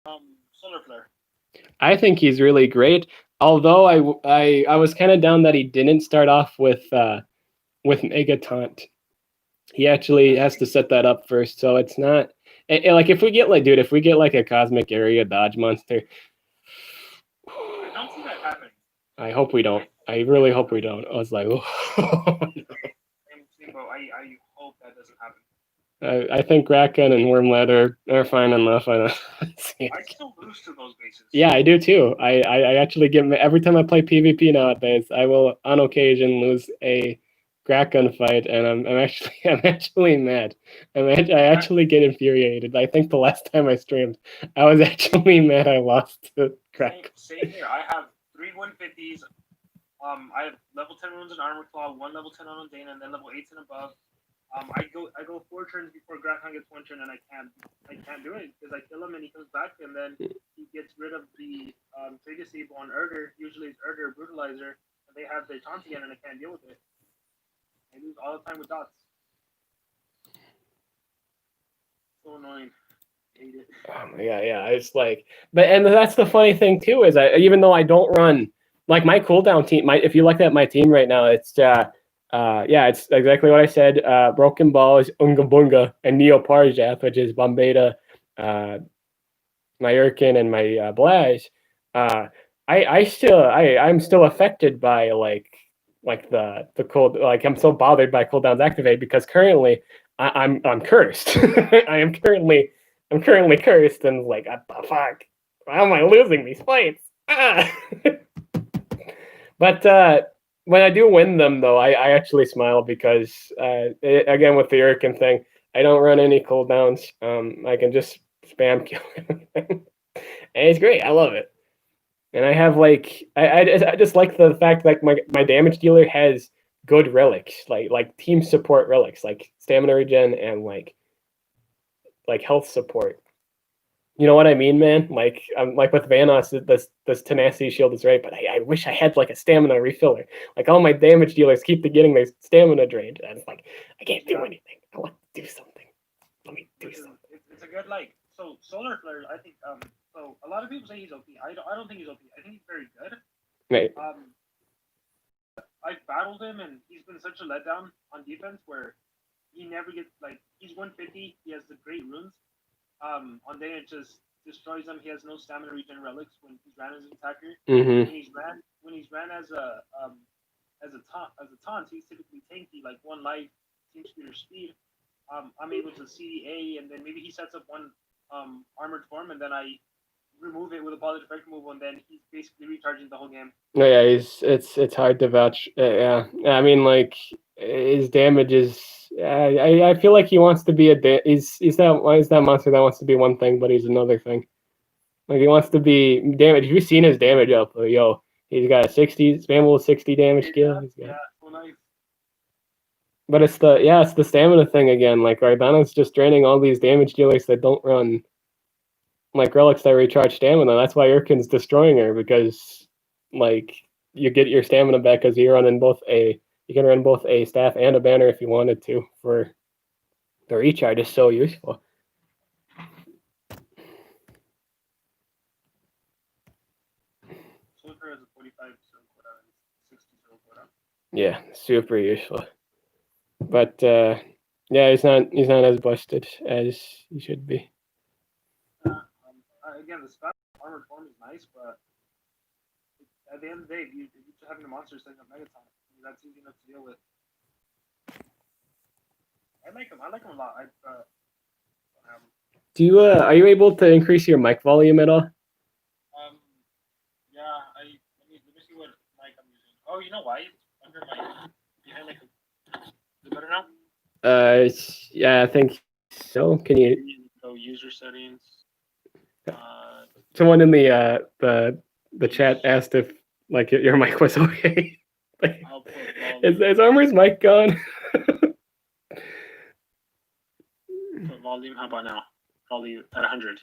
Solar Flare. I think he's really great. Although I was kind of down that he didn't start off with Mega Taunt. He actually has to set that up first, so it's not like if we get like a Cosmic Area Dodge Monster. I don't see that happening. I hope we don't. I really hope we don't. I was like, oh. Same boat. I hope that doesn't happen. I think Kraken and Wormlet are fine enough. I still lose to those bases. Yeah, I do too. I actually get every time I play PvP nowadays, I will on occasion lose a Kraken fight, and I'm actually mad. I actually get infuriated. I think the last time I streamed, I was actually mad I lost to Kraken. Same here. I have 3 150s. I have level 10 runes in Armor Claw, 1 level 10 on Dana, and then level 8s and above. I go 4 turns before Grathon gets 1 turn, and I can't do it because I kill him and he comes back, and then he gets rid of the trade disable on Urder. Usually it's Urder Brutalizer, and they have their taunt again, and I can't deal with it. I lose all the time with dots. So annoying. Hate it. Yeah. It's like, and that's the funny thing too is even though I don't run like my cooldown team, if you look at my team right now, it's it's exactly what I said. Broken Balls, Unga Bunga, and Neo Parjath, which is Bombeta, my Urkin, and my Blaze. I'm still affected by like the cold. Like I'm so bothered by cooldowns activate because currently I'm cursed. I'm currently cursed and like what the fuck? Why am I losing these fights? But when I do win them, though, I actually smile because, again, with the Urkin thing, I don't run any cooldowns. I can just spam kill everything. And it's great. I love it. And I have, like, I just like the fact that my damage dealer has good relics, like team support relics, like stamina regen and, like health support. You know what I mean, man? Like with Vanoss, this tenacity shield is right, but I wish I had like a stamina refiller. Like all my damage dealers keep getting their stamina drained, and it's like I can't do anything. I want to do something. Let me do something. It's a good so Solar Flare. I think so a lot of people say he's OP. I don't think he's OP. I think he's very good. Right. I've battled him, and he's been such a letdown on defense where he never gets he's 150. He has the great runes. On day it just destroys him. He has no stamina regen relics when he's ran as an attacker. Mm-hmm. When he's ran as a taunt, he's typically tanky, like 1 life, team speed or speed. I'm able to CDA, and then maybe he sets up 1 armored form, and then I remove it with a positive effect removal, and then he's basically recharging the whole game. No, yeah, it's hard to vouch. Yeah, I mean, like his damage is. I feel like he wants to be he's that monster that wants to be one thing, but he's another thing. Like he wants to be damage. Have you seen his damage output? Yo, he's got a 60 spammable 60 damage skill. Yeah, well, nice. But it's the stamina thing again. Like Ardana's just draining all these damage dealers that don't run like relics that recharge stamina. That's why Urkin's destroying her, because like you get your stamina back because you can run both a staff and a banner if you wanted to for the recharge is so useful. Super has a 45% cooldown and 60% cooldown. Yeah, super useful. But yeah, he's not as busted as he should be. Again, the spell armored form is nice, but at the end of the day, you're just having a monster setting up Megaton. That's easy enough to deal with. I like him a lot. Do you are you able to increase your mic volume at all? Yeah. Let me see what mic I'm using. Oh, you know why? It's under my behind my. Is it better now? Yeah, I think so. Can you go user settings? Someone in the chat asked if like your mic was okay. Like, is Armor's mic gone? Volume. How about now? Probably at 100.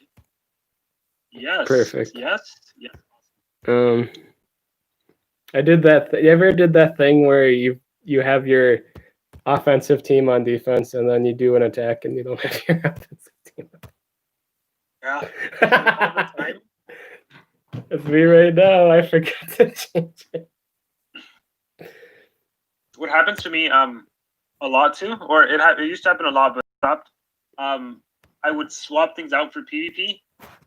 Yes. Perfect. Yes. I did that. You ever did that thing where you have your offensive team on defense, and then you do an attack, and you don't have your offensive team. Yeah. All the time. It's me right now. I forgot to change it. What happens to me a lot too, or it used to happen a lot, but it stopped. I would swap things out for PvP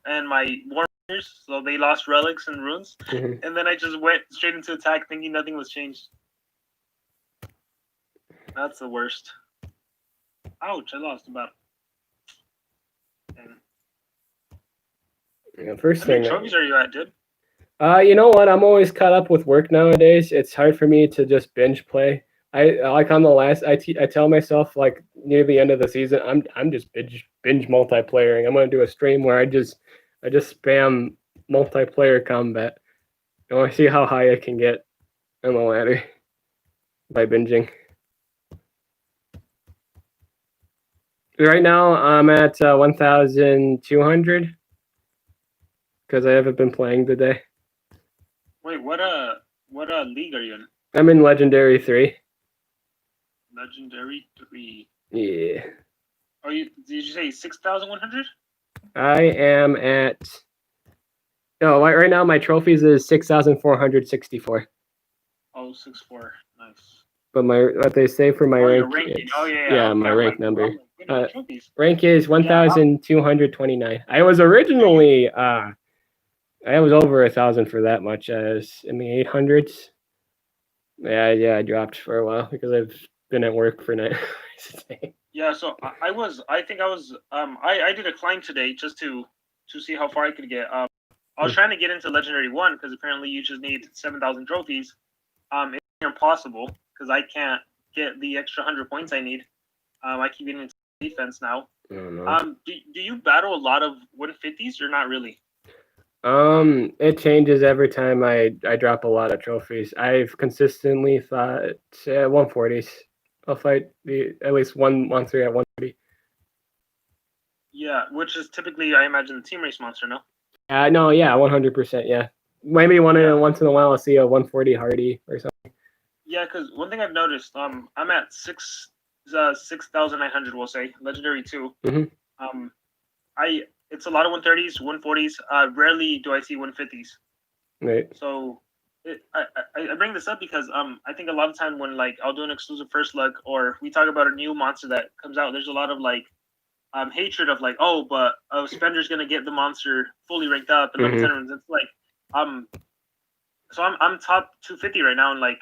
and my warriors, so they lost relics and runes, Mhm. and then I just went straight into attack, thinking nothing was changed. That's the worst. Ouch! I lost about. Yeah, first How many thing. trophies are you at, dude? You know what? I'm always caught up with work nowadays. It's hard for me to just binge play. I like on the last. I tell myself like near the end of the season, I'm just binge multiplayering. I'm gonna do a stream where I just spam multiplayer combat. I want to see how high I can get on the ladder by binging. Right now, I'm at 1,200 because I haven't been playing today. Wait, what league are you in? I'm in Legendary 3. Legendary 3. Yeah. Are you? Did you say 6,100? I am at. No, right now my trophies is 6,464. Oh, 6,4. Nice. But what they say for my your rank. ranking. It's, Oh yeah. Yeah, Okay, my I'm rank like, number. oh my goodness, trophies. Rank is 1,229. I was originally I was over 1,000 for that much. As in the 800s. Yeah, I dropped for a while because I've been at work for 9 hours a day. Yeah, so I think I was I did a climb today just to see how far I could get. I was trying to get into Legendary 1 because apparently you just need 7,000 trophies. It's impossible because I can't get the extra 100 points I need. I keep getting into defense now. I don't know. Do you battle a lot of 150s or not really? It changes every time I drop a lot of trophies. I've consistently thought 140s. I'll fight at least one monster at 140. Yeah, which is typically I imagine the team race monster, no? No, yeah, 100%, yeah. Maybe once in a while I'll see a 140 Hardy or something. Yeah, because one thing I've noticed, I'm at 6,900. We'll say Legendary 2. Mm-hmm. It's a lot of 130s, 140s. Rarely do I see 150s. Right. So I bring this up because I think a lot of time when like I'll do an exclusive first look or we talk about a new monster that comes out, there's a lot of like hatred of like, oh, but Spender's gonna get the monster fully ranked up and level 10 runs. It's like so I'm top 250 right now, and like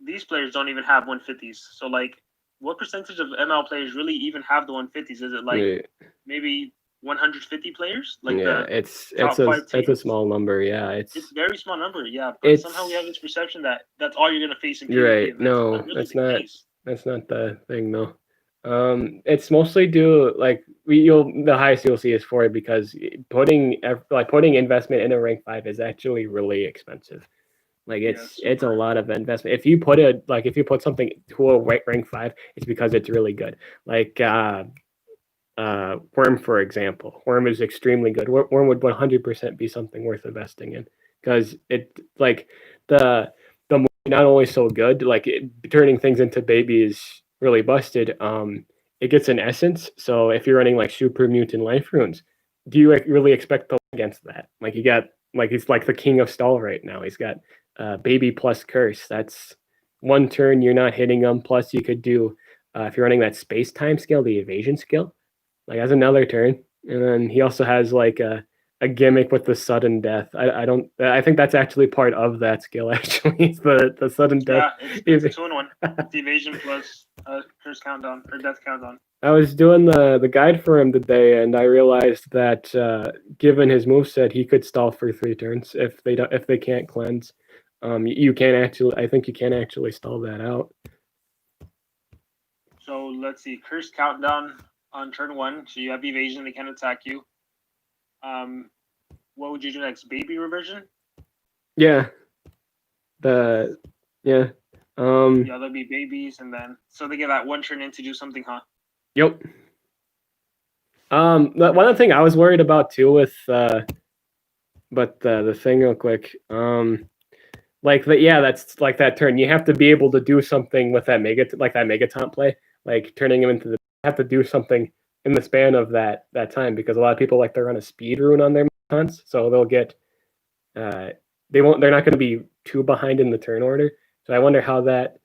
these players don't even have 150s. So like, what percentage of ML players really even have the 150s? Is it like maybe 150 players? Like it's a small number. Yeah, it's a very small number. Yeah, but somehow we have this perception that that's all you're gonna face in PvP. You're right. No, really that's not. That's not the thing, though. It's mostly due like the highest you'll see is 4 because putting investment in a rank 5 is actually really expensive. Like it's a lot of investment. If you put something to a rank 5, it's because it's really good. Like Worm, for example. Worm is extremely good. Worm would 100% be something worth investing in because it like the not only so good, like turning things into baby is really busted. It gets an essence. So if you're running like super mutant life runes, do you really expect to against that? Like you got he's like the king of stall right now. He's got baby plus curse. That's one turn you're not hitting him. Plus you could do if you're running that space time skill, the evasion skill, like as another turn. And then he also has like a gimmick with the sudden death. I think that's actually part of that skill. Actually, the sudden death. Yeah, it's a 2-in-1. It's evasion plus curse countdown or death countdown. I was doing the guide for him today, and I realized that given his moveset, he could stall for 3 turns if they can't cleanse. You can actually. I think you can actually stall that out. So let's see, curse countdown on turn 1. So you have evasion; they can't attack you. What would you do next? Baby reversion? Yeah. Yeah. Yeah, there'll be babies, and then so they get that one turn in to do something, huh? Yep. One other thing I was worried about too with but the thing real quick, that's like that turn. You have to be able to do something with that Megaton play, like turning him into have to do something in the span of that time, because a lot of people like to run a speed rune on their hunts, so they'll get they're not going to be too behind in the turn order. So I wonder how that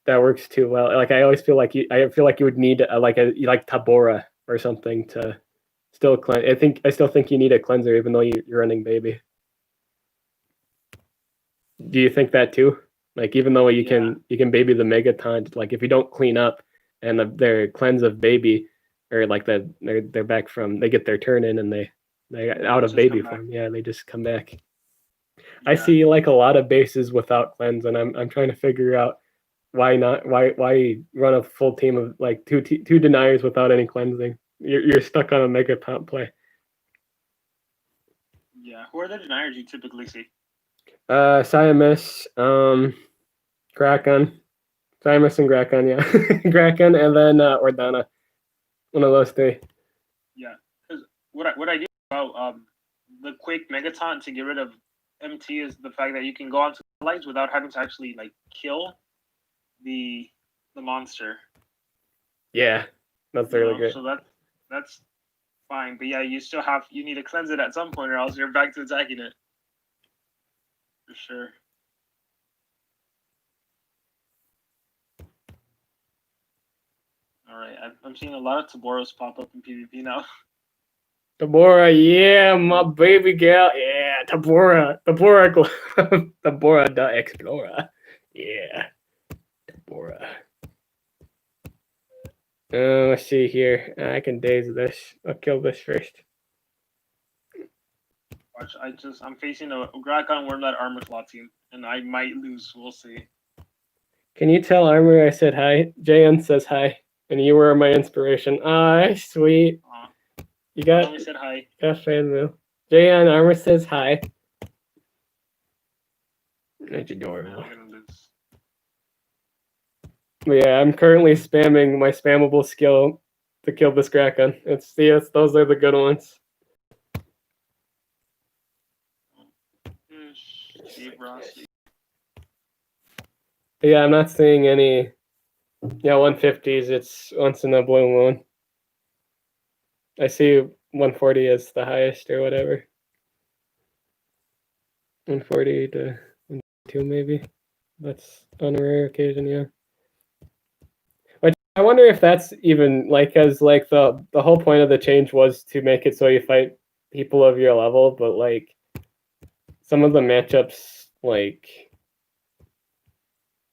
works too well. Like I always feel like you would need like Tabora or something to still cleanse. I still think you need a cleanser even though you're running baby. Do you think that too? Like even though you can baby the mega taunt, like if you don't clean up and their cleanse of baby, or like they're back from, they get their turn in and they out of baby form. Yeah, they just come back. Yeah. I see like a lot of bases without cleanse, and I'm trying to figure out why run a full team of like two deniers without any cleansing. You're stuck on a mega taunt play. Yeah, who are the deniers you typically see? Siamus, Grakon, Siamus and Grakon, yeah. Grakon, and then Ordana. One of those three. Yeah, because what I do about the quick Megaton to get rid of MT is the fact that you can go onto the lights without having to actually like kill the monster. Yeah, that's really great. So that's fine, but yeah, you need to cleanse it at some point, or else you're back to attacking it. For sure. All right, I'm seeing a lot of Taboros pop up in PvP now. Tabora, yeah, my baby girl, yeah, Tabora, Tabora the Explorer, yeah, Tabora. Let's see here. I can daze this. I'll kill this first. Watch, I'm facing a Grakon Wormlad Armor Claw team, and I might lose. We'll see. Can you tell Armor I said hi? Jayan says hi, and you were my inspiration. Ah, sweet. You got. I said hi. Got fan mail. Jayan, Armor says hi. That's adorable. Yeah, I'm currently spamming my spammable skill to kill this Grakon. Those are the good ones. Yeah, I'm not seeing any 150s. It's once in a blue moon. I see 140 as the highest or whatever. 140 to 102 maybe. That's on a rare occasion, yeah. But I wonder if that's even like, because like the whole point of the change was to make it so you fight people of your level, but like some of the matchups, like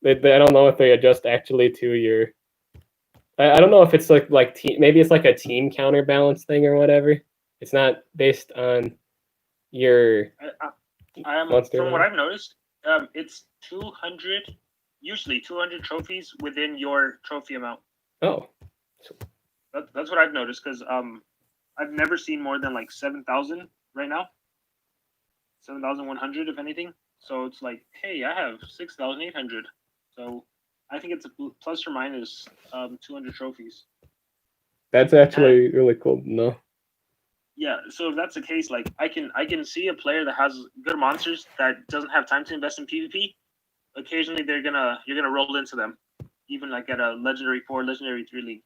I don't know if they adjust actually to your. I don't know if it's like team. Maybe it's like a team counterbalance thing or whatever. It's not based on your. From what I've noticed, it's 200, usually 200 trophies within your trophy amount. Oh. That's what I've noticed, because I've never seen more than like 7,000 right now. 7,100 if anything. So it's like, hey, I have 6,800. So I think it's a plus or minus 200 trophies. That's actually really cool to know. Yeah, so if that's the case, like I can see a player that has good monsters that doesn't have time to invest in PvP. Occasionally you're gonna roll into them, even like at a legendary 4, legendary 3 league.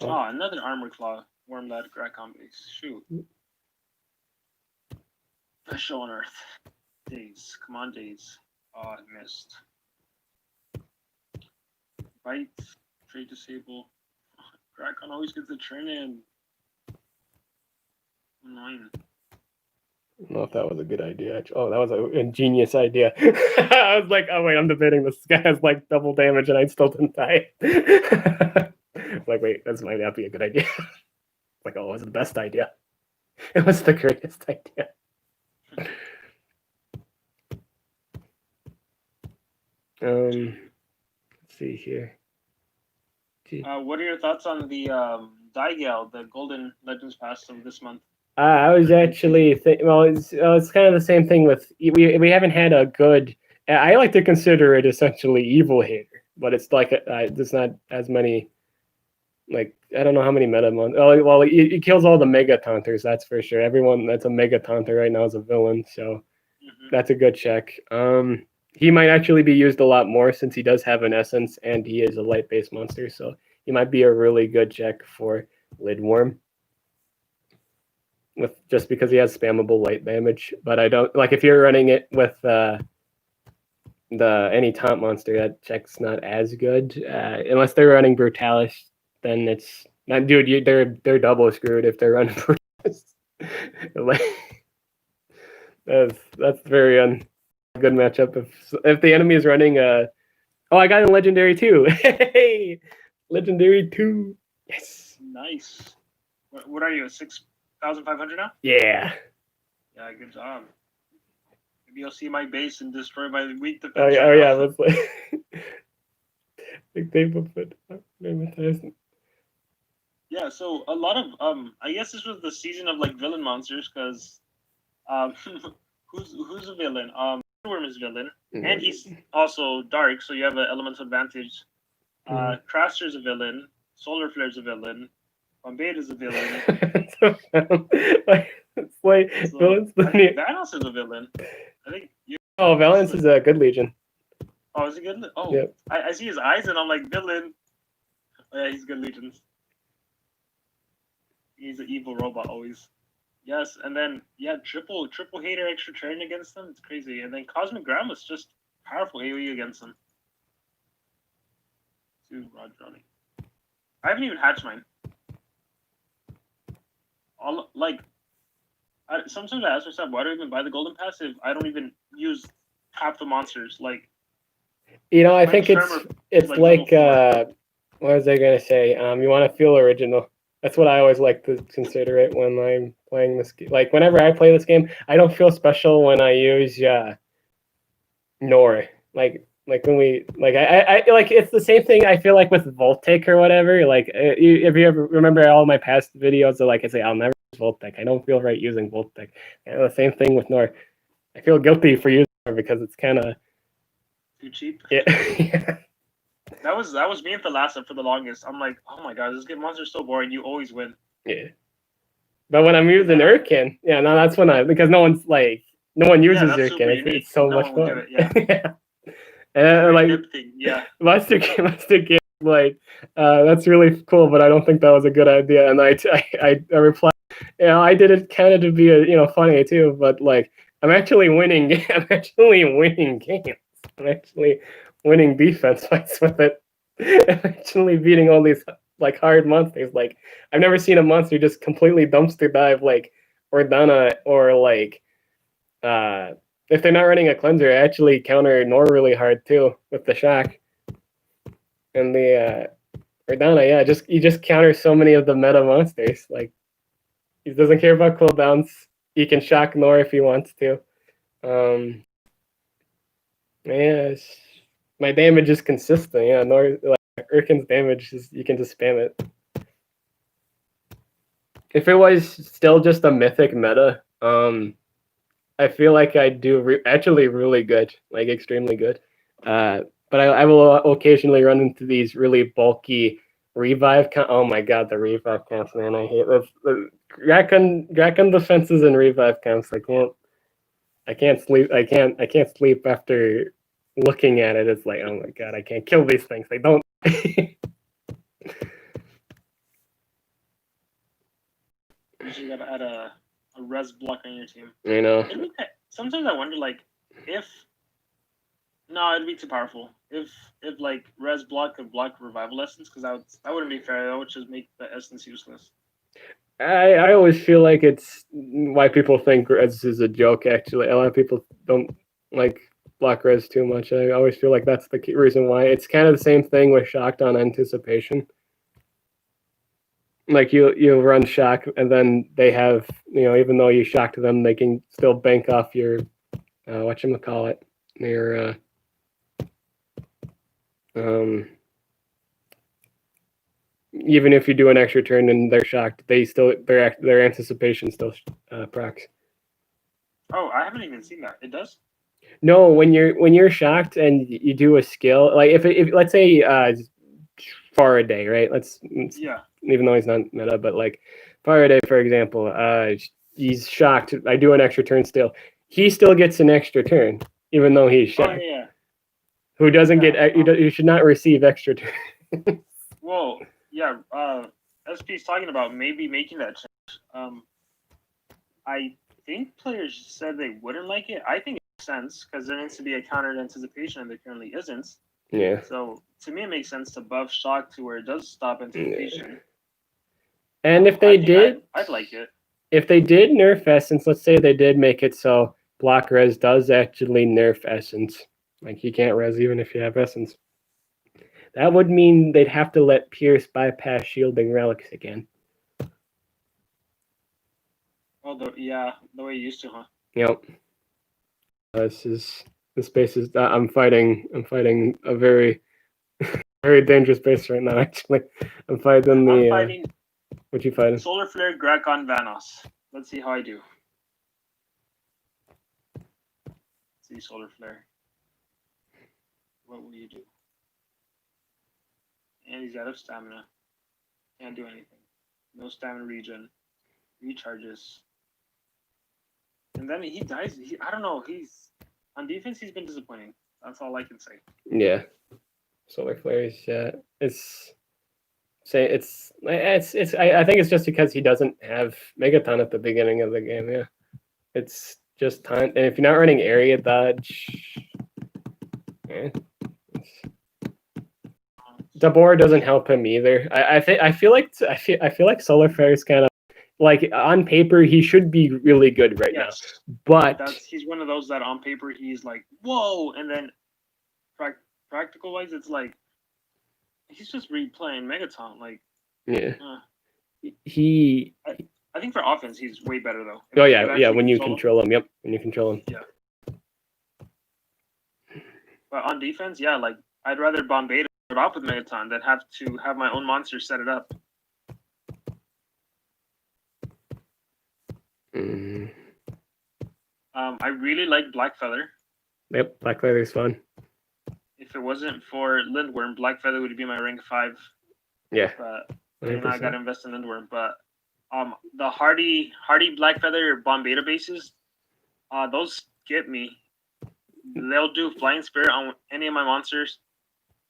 Oh, another Armor Claw Wormlad Grakon base. Shoot. Special on Earth. Days. Come on, Days. Oh, I missed. Bite. Trade disable. Grakon always gets the turn in. 9. I don't know if that was a good idea. Oh, that was an ingenious idea. I was like, oh wait, I'm debating this guy has like double damage and I still didn't die. Like, wait, this might not be a good idea. Like, oh, it was the best idea. It was the greatest idea. Let's see here. What are your thoughts on the Daigale, the Golden Legends Pass of this month? I was actually it's kind of the same thing with we haven't had a good. I like to consider it essentially Evil Hater, but it's like there's not as many. Like I don't know how many meta months. Well, it kills all the mega taunters, that's for sure. Everyone that's a mega taunter right now is a villain, so that's a good check. He might actually be used a lot more since he does have an essence and he is a light based monster, so he might be a really good check for Lidworm. With just because he has spammable light damage, but I don't like if you're running it with any taunt monster, that check's not as good unless they're running Brutalis. Then it's not, dude. They're double screwed if they're running Brutalis. Like, that's very good matchup. If the enemy is running oh, I got a legendary too. Hey, legendary 2. Yes. Nice. What are you? 6,500 now? Yeah. Yeah, good job. Maybe you'll see my base and destroy my weak defense. Oh yeah. right Oh yeah. now. Let's like. Like they put Yeah, so a lot of I guess this was the season of like villain monsters because who's a villain? Worm is villain, and he's also dark, so you have an elemental advantage. Craster's a villain, Solar Flare's a villain, Bombayd's a villain. It's like So, villains. I think Vanos is a villain. I think Oh, Valence is a good legion. Oh, is he good? Oh, Yep. I see his eyes and I'm like villain. Oh, yeah, he's good legions. He's an evil robot always. Yes, and then yeah, triple hater extra turn against them. It's crazy. And then Cosmic Grandma's just powerful AoE against them. Dude, Rod running. I haven't even hatched mine. Sometimes I ask myself, why do I even buy the golden passive? I don't even use half the monsters. Like, You know, I my think Tremor it's like like level 4. what was I gonna say? You want to feel original. That's what I always like to consider it when I'm playing this game. Like whenever I play this game, I don't feel special when I use Nor. Like when we I like it's the same thing I feel like with Voltic or whatever. Like if you ever remember all my past videos, like I say I'll never use Voltic. I don't feel right using Voltic. And the same thing with Nor. I feel guilty for using Nor because it's kind of Too cheap. yeah. That was me at the last for the longest. I'm like, oh my god, this game monster's so boring. You always win. Yeah. But when I'm using Urkin, yeah, no, that's when because no one uses that's super Urkin. unique. It's so No much one would fun. do it, yeah. And like Thing. Yeah. Master Game, like that's really cool, but I don't think that was a good idea. And I replied, I did it kind of to be funny too, but like I'm actually winning. I'm actually winning games. I'm actually winning defense fights with it. I'm actually beating all these like hard monsters. Like I've never seen a monster just completely dumpster dive like Ordana or like if they're not running a cleanser, I actually counter Nor really hard too with the shock. And the Ordana, yeah, you just counter so many of the meta monsters. Like he doesn't care about cooldowns. He can shock Nor if he wants to. Yeah, my damage is consistent. Yeah, Nor like Urkin's damage is you can just spam it. If it was still just a mythic meta, I feel like I do actually really good, like extremely good. But I will occasionally run into these really bulky revive. Oh my god, the revive camps, man! I hate the Drakon defenses and revive camps. I can't sleep. I can't sleep after looking at it. It's like, oh my god, I can't kill these things. They don't. You should gotta add a res block on your team. You know. Sometimes I wonder, like, if it'd be too powerful. If like res block could block revival essence, because that wouldn't be fair. That would just make the essence useless. I always feel like it's why people think res is a joke. Actually, a lot of people don't like block res too much. I always feel like that's the key reason why. It's kind of the same thing with shocked on anticipation. Like you run shock, and then they have even though you shocked them, they can still bank off your whatchamacallit, your even if you do an extra turn and they're shocked, their anticipation still procs. Oh, I haven't even seen that. It does? No, when you're shocked and you do a skill, like if let's say Faraday, right? Yeah. Even though he's not meta, but like Faraday, for example, he's shocked. I do an extra turn still. He still gets an extra turn, even though he's shocked. Oh, yeah. Who doesn't get? You should not receive extra turn. Whoa. yeah, SP is talking about maybe making that change. I think players said they wouldn't like it. I think it makes sense because there needs to be a counter to anticipation, and there currently isn't. Yeah. So to me, it makes sense to buff shock to where it does stop anticipation. And if they did, I'd like it. If they did nerf essence, let's say they did make it so block res does actually nerf essence, like you can't res even if you have essence. That would mean they'd have to let Pierce bypass shielding relics again. Oh, the way you used to, huh? Yep. This space is. I'm fighting a very, very dangerous base right now. Actually, I'm fighting the. I'm fighting. What you fighting? Solar Flare, Grakon, Vanos. Let's see how I do. Let's see Solar Flare. What will you do? And he's out of stamina. Can't do anything. No stamina regen. Recharges. And then he dies. I don't know. He's on defense. He's been disappointing. That's all I can say. Yeah, Solar Flare is. I think it's just because he doesn't have Megaton at the beginning of the game. Yeah, it's just time. And if you're not running area dodge, yeah, Dabor doesn't help him either. I feel like Solar Flare is kind of like on paper he should be really good right now, but he's one of those that on paper he's like whoa, and then practical wise it's like he's just replaying Megaton. Like yeah, I think for offense he's way better though. Oh yeah. When you control him, yep. When you control him, yeah. But on defense, yeah, like I'd rather Bombay start off with Megaton than have to have my own monster set it up. I really like Blackfeather. Yep, Blackfeather is fun. If it wasn't for Lindworm, Blackfeather would be my rank 5. Yeah. But I gotta invest in Lindworm. But the Hardy Blackfeather Bombay bases, those get me. They'll do Flying Spirit on any of my monsters.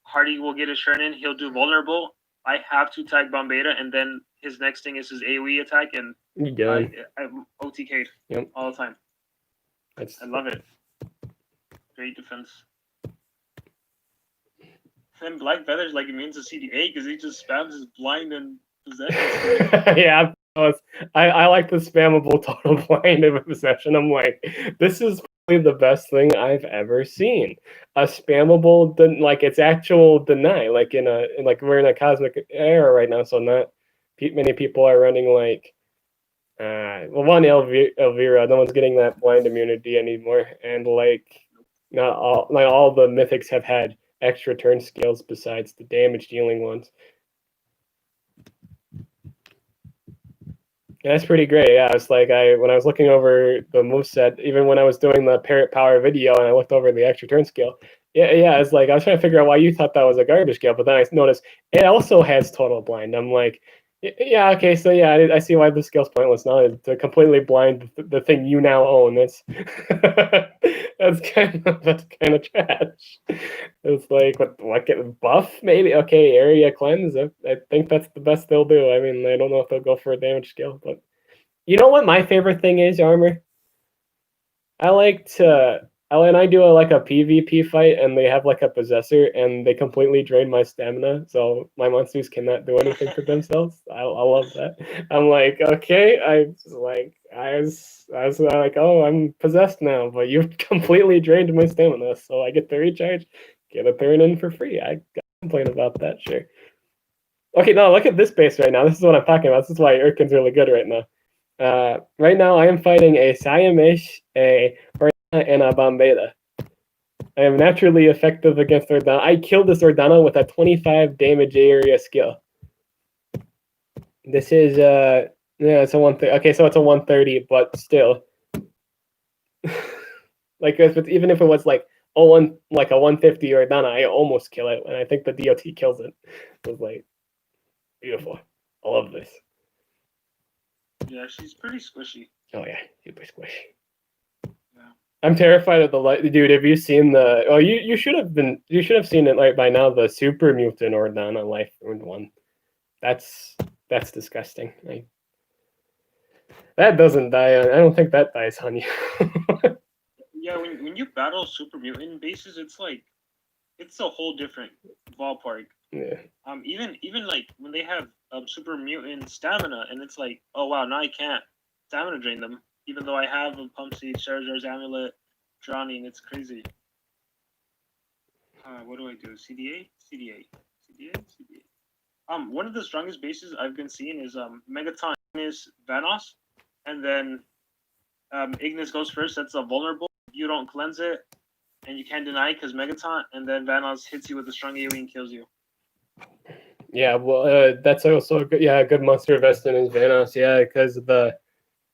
Hardy will get a turn in. He'll do Vulnerable. I have to tag Bombay, and then his next thing is his AoE attack, and I'm OTK'd all the time. I love it. Great defense. Then Blackfeather's like immune to CDA because he just spams his blind and possession. Yeah, I like the spammable total blind and possession. I'm like, this is probably the best thing I've ever seen. A spammable, like it's actual deny. Like we're in a cosmic era right now, so not many people are running like. One Elvira, no one's getting that blind immunity anymore, and like not all the mythics have had extra turn scales besides the damage dealing ones. And that's pretty great. Yeah, it's like when I was looking over the moveset, even when I was doing the Parrot Power video and I looked over the extra turn scale, yeah, it's like I was trying to figure out why you thought that was a garbage scale, but then I noticed it also has total blind. I'm like, yeah, okay, so yeah, I see why the scale's pointless now. To completely blind the thing you now own. That's kind of trash. It's like what get buff maybe? Okay, area cleanse. I think that's the best they'll do. I mean, I don't know if they'll go for a damage scale, but you know what my favorite thing is, Armor? When I do a PvP fight and they have like a possessor and they completely drain my stamina, so my monsters cannot do anything for themselves. I love that. I'm like, okay, I was like, oh, I'm possessed now, but you've completely drained my stamina, so I get to recharge, get a turn in for free. I can't complain about that, sure. Okay, now look at this base right now. This is what I'm talking about. This is why Urkin's really good right now. Right now I am fighting a Siamish, and a Bombeta. I am naturally effective against Ordana. I killed this Ordana with a 25 damage area skill. This is it's a 130. Okay, so it's a 130, but still, like even if it was like a 150 Ordana, I almost kill it, and I think the DOT kills it. It was like beautiful. I love this. Yeah, she's pretty squishy. Oh yeah, super squishy. I'm terrified of the light, dude. Have you seen the? Oh, you should have seen it like by now. The super mutant Ordana Life Ruined 1. That's disgusting. That doesn't die. I don't think that dies on you. Yeah, when you battle super mutant bases, it's a whole different ballpark. Yeah. Even like when they have super mutant stamina, and it's like, oh wow, now I can't stamina drain them, even though I have a Pump Seed, Charizard's Amulet, Drowning. It's crazy. What do I do? CDA, CDA, CDA, CDA. One of the strongest bases I've been seeing is Megaton is Vanos, and then Ignis goes first. That's a vulnerable. You don't cleanse it, and you can't deny because Megaton, and then Vanos hits you with a strong AoE and kills you. Yeah, well, that's also a good monster investment is Vanos. Yeah, because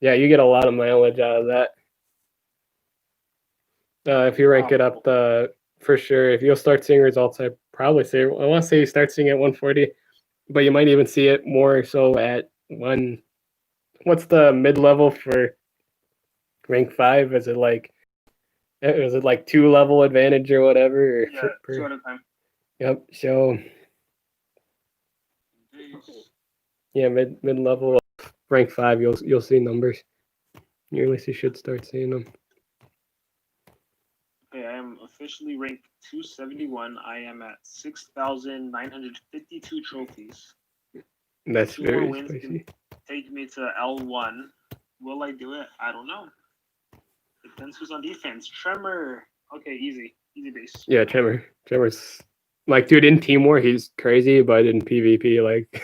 you get a lot of mileage out of that. If you rank it up, for sure. If you'll start seeing results, I want to say you start seeing it at 140, but you might even see it more so at one. What's the mid level for rank 5? Is it like 2 level advantage or whatever? Or yeah, 2 at a time. Yep. So yeah, mid level rank 5, you'll see numbers. At least you should start seeing them. Okay, I am officially ranked 271. I am at 6,952 trophies. That's 2 very more wins spicy. can take me to L1. Will I do it? I don't know. Depends who's on defense. Tremor. Okay, easy base. Yeah, Tremor's like, dude, in Team War he's crazy, but in PvP, like.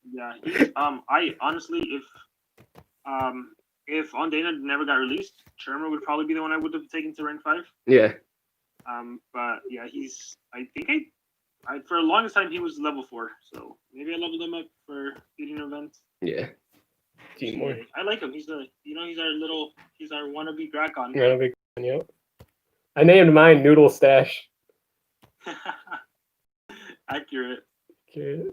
Yeah, he's I honestly, if Ondana never got released, Tremor would probably be the one I would have taken to rank 5. Yeah. But yeah, I think I for the longest time he was level 4, so maybe I leveled him up for beating events. Yeah. Team War. I like him. He's our wannabe Grakon. Wannabe, yep. I named mine Noodle Stash. Accurate. Okay.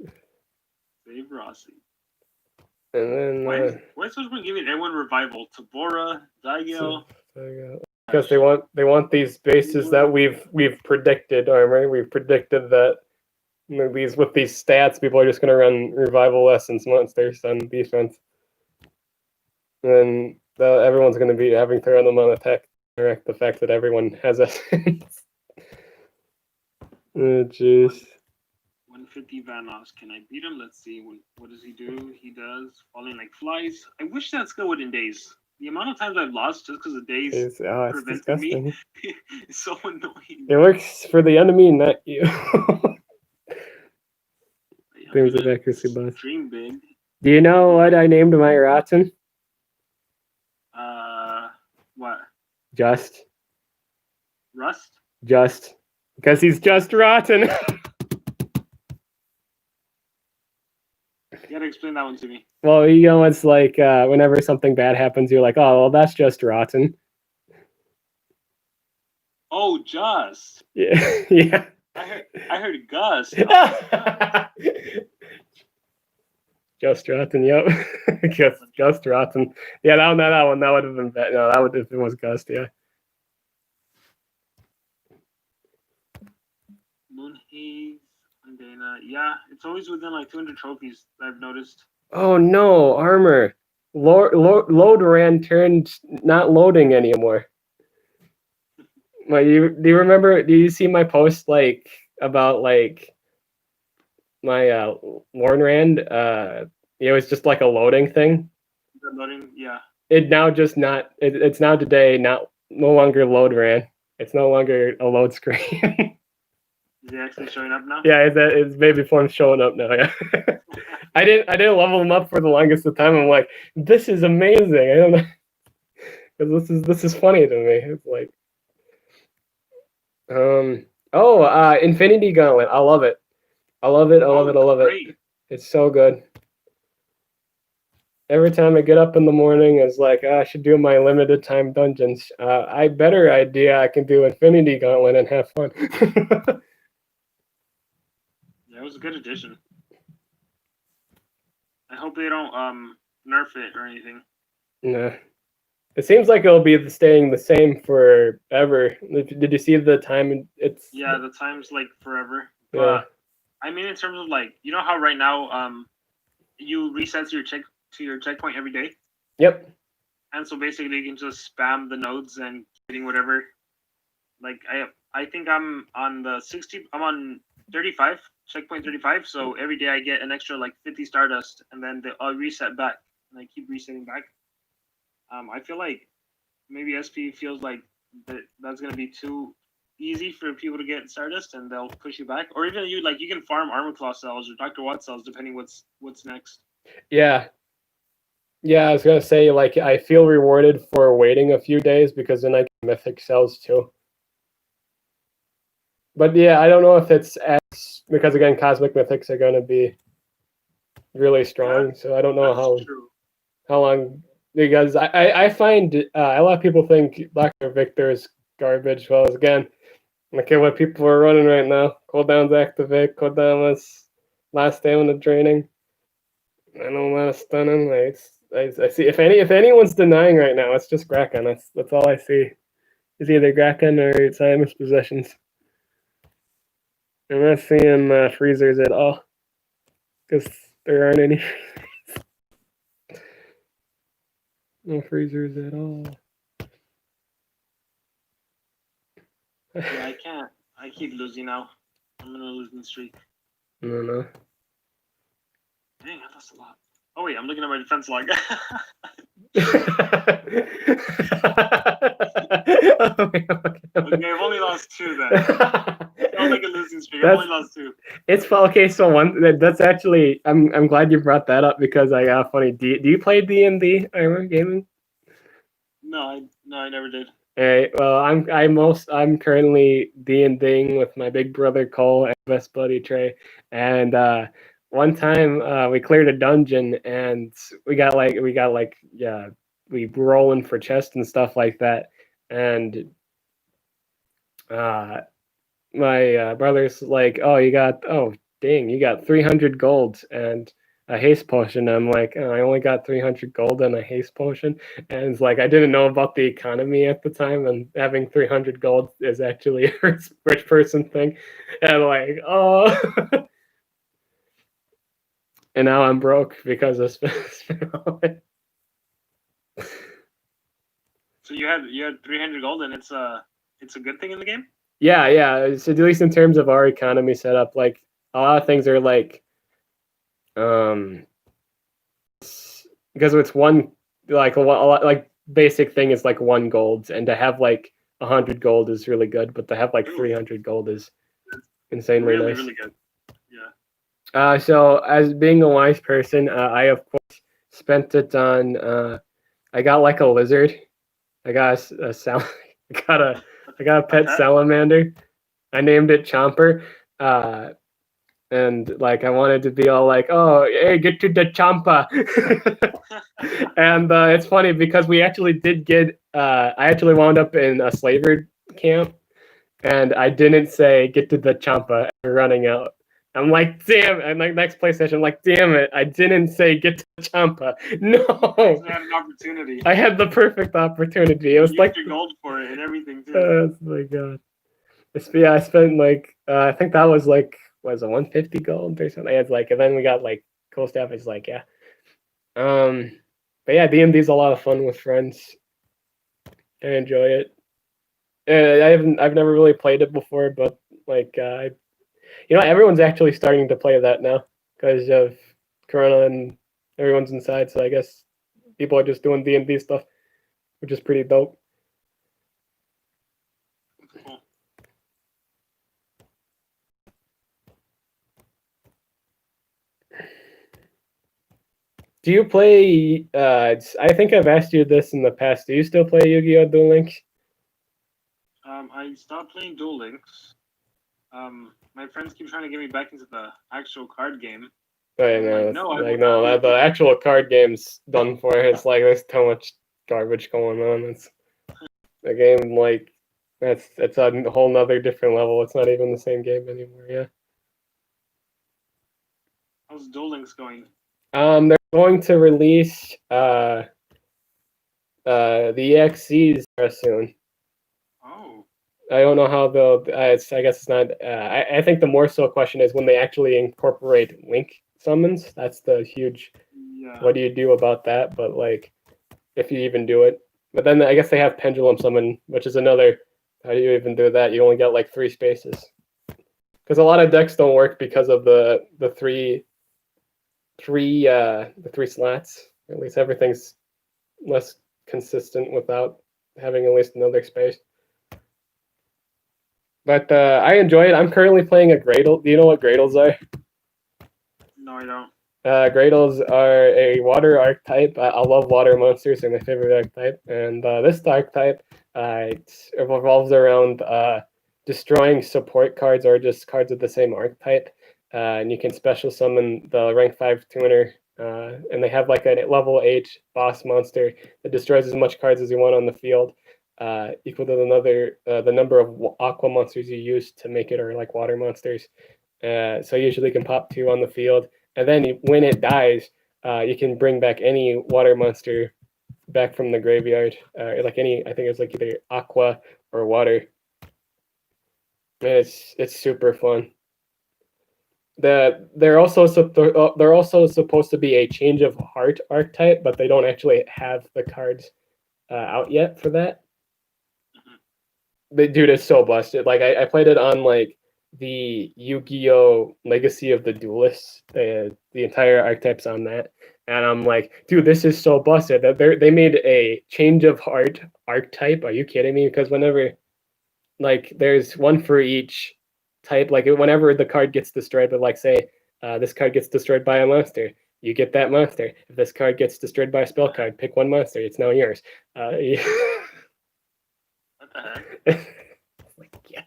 Save Rossi. And then why is Switchman giving everyone revival? Tabora, Daigyo. Because they want these bases that we've predicted, Armor. We've predicted that with these stats, people are just gonna run revival essence monsters on defense. And then everyone's gonna be having to run them on attack. Correct the fact that everyone has essence. Oh jeez. 150 Vanos. Can I beat him? Let's see. What does he do? He does falling like flies. I wish that skill would end days. The amount of times I've lost just because of days prevented disgusting. me is so annoying. It works for the enemy, not you. There's an accuracy buff. Dream big. Do you know what I named my Rotten? What? Just. Rust? Just. Because he's just rotten. You gotta explain that one to me. Well, it's like whenever something bad happens, you're like, oh, well, that's just rotten. Oh, just. Yeah. Yeah. I heard Gus. Just rotten, yep. Just rotten. Yeah, that would have been bad. No, that would if it was Gust, yeah. Moonhaze, Ondana. Yeah, it's always within like 200 trophies, I've noticed. Oh no, Armor. Lodoran turned not loading anymore. Like, do you remember? Do you see my post about my Lornrand? It was just like a loading thing. The loading, yeah. It now just not. It's now today no longer Lodoran. It's no longer a load screen. Is he actually showing up now? Yeah, it's baby form showing up now. Yeah. I didn't level him up for the longest of time. I'm like, this is amazing. I don't know, because this is funny to me. It's like, Infinity Gauntlet. I love it. I love it. It's so good. Every time I get up in the morning, it's like, I should do my limited time dungeons. Better idea. I can do Infinity Gauntlet and have fun. Yeah, it was a good addition. I hope they don't nerf it or anything. Nah. It seems like it'll be staying the same forever. Did you see the time? The time's like forever. But yeah. I mean, in terms of like, you know how right now you reset your checkpoint every day, Yep. and so basically you can just spam the nodes and getting whatever. Like I think I'm on the 60. I'm on 35 checkpoint 35. So every day I get an extra like 50 Stardust, and then I'll reset back, and I keep resetting back. I feel like maybe SP feels like that's gonna be too easy for people to get Stardust, and they'll push you back. Or even you can farm Armor Claw cells or Dr. Watt cells depending what's next. Yeah. Yeah, I was gonna say, like, I feel rewarded for waiting a few days because then I get mythic cells too. But yeah, I don't know if it's as because again, cosmic mythics are gonna be really strong. Yeah, so I don't know that's true. how long because I find a lot of people think Dr. Victor is garbage. Well, again, look at what people are running right now. Cooldowns activate, cooldowns last stamina draining. I know a lot of stunning. Like, I see if anyone's denying right now, it's just Grakan. That's all I see. It's either Grakan or it's Simon's possessions. I'm not seeing freezers at all because there aren't any. No freezers at all. Yeah, I can't. I keep losing now. I'm gonna lose the streak. No. Dang, I lost a lot. Oh wait, I'm looking at my defense log. Okay, I've only lost 2 then. It's not like a losing streak. I've only lost 2. It's okay. So that's actually I'm glad you brought that up because I got funny. Do you play D&D Armor Gaming? No, I never did. All right. Well, I'm currently D&Ding with my big brother Cole and best buddy Trey, and one time we cleared a dungeon and we got like we were rolling for chests and stuff like that, and my brother's like, oh, you got 300 gold and a haste potion. I'm like, oh, I only got 300 gold and a haste potion, and it's like I didn't know about the economy at the time, and having 300 gold is actually a rich person thing, and like, oh, and now I'm broke because of So you had 300 gold, and it's a good thing in the game. Yeah. So at least in terms of our economy setup, like a lot of things are like, because it's one like a lot like basic thing is like 1 gold, and to have like 100 gold is really good, but to have like 300 gold is insanely really, nice. really good. Yeah. So as being a wise person, I of course spent it on. I got like a lizard. I got I got a pet salamander. I named it Chomper. And like I wanted to be all like, oh, hey, get to the Champa. And it's funny because we actually did get. I actually wound up in a slaver camp, and I didn't say get to the Champa. Running out. I'm like, damn. And like next PlayStation, I'm like, damn it, I didn't say get to the Champa. No. You had an opportunity. I had the perfect opportunity. It was like your gold for it and everything too. Oh my god. I spent like I think that was like was it 150 gold or something. It's like, and then we got like cool stuff. It's like, yeah. But yeah, D&D's a lot of fun with friends. I enjoy it. I've never really played it before, but like everyone's actually starting to play that now because of Corona and everyone's inside. So I guess people are just doing D&D stuff, which is pretty dope. Do you play? I think I've asked you this in the past. Do you still play Yu-Gi-Oh! Duel Links? I stopped playing Duel Links. My friends keep trying to get me back into the actual card game. But no, the actual card game's done for. It's like there's too much garbage going on. It's the game like it's a whole nother different level. It's not even the same game anymore. Yeah. How's Duel Links going? They're going to release the EXCs soon. Oh. I don't know how they'll. I guess it's not. I think the more so question is when they actually incorporate link summons. That's the huge Yeah. what do you do about that? But like, if you even do it. But then I guess they have pendulum summon, which is another. How do you even do that? You only got like 3 spaces. Because a lot of decks don't work because of the three slots. At least everything's less consistent without having at least another space. But I enjoy it. I'm currently playing a Gradle. Do you know what Gradles are? No, I don't. Gradles are a water archetype. I love water monsters. They're my favorite archetype. And this archetype it revolves around destroying support cards or just cards of the same archetype. And you can special summon the rank 5 tuner. And they have like a level 8 boss monster that destroys as much cards as you want on the field. Equal to the number of aqua monsters you use to make it, or like water monsters. So you usually can pop 2 on the field. And then when it dies, you can bring back any water monster back from the graveyard. Like any, I think it's like either aqua or water. And it's super fun. They're also supposed to be a change of heart archetype, but they don't actually have the cards out yet for that. The dude is so busted. Like I played it on like the Yu-Gi-Oh! Legacy of the Duelists. The entire archetype's on that, and I'm like, dude, this is so busted. That they made a change of heart archetype. Are you kidding me? Because whenever, like, there's one for each type. Like whenever the card gets destroyed, but like say this card gets destroyed by a monster, you get that monster. If this card gets destroyed by a spell card, pick one monster. It's now yours. What the heck? Like, yes.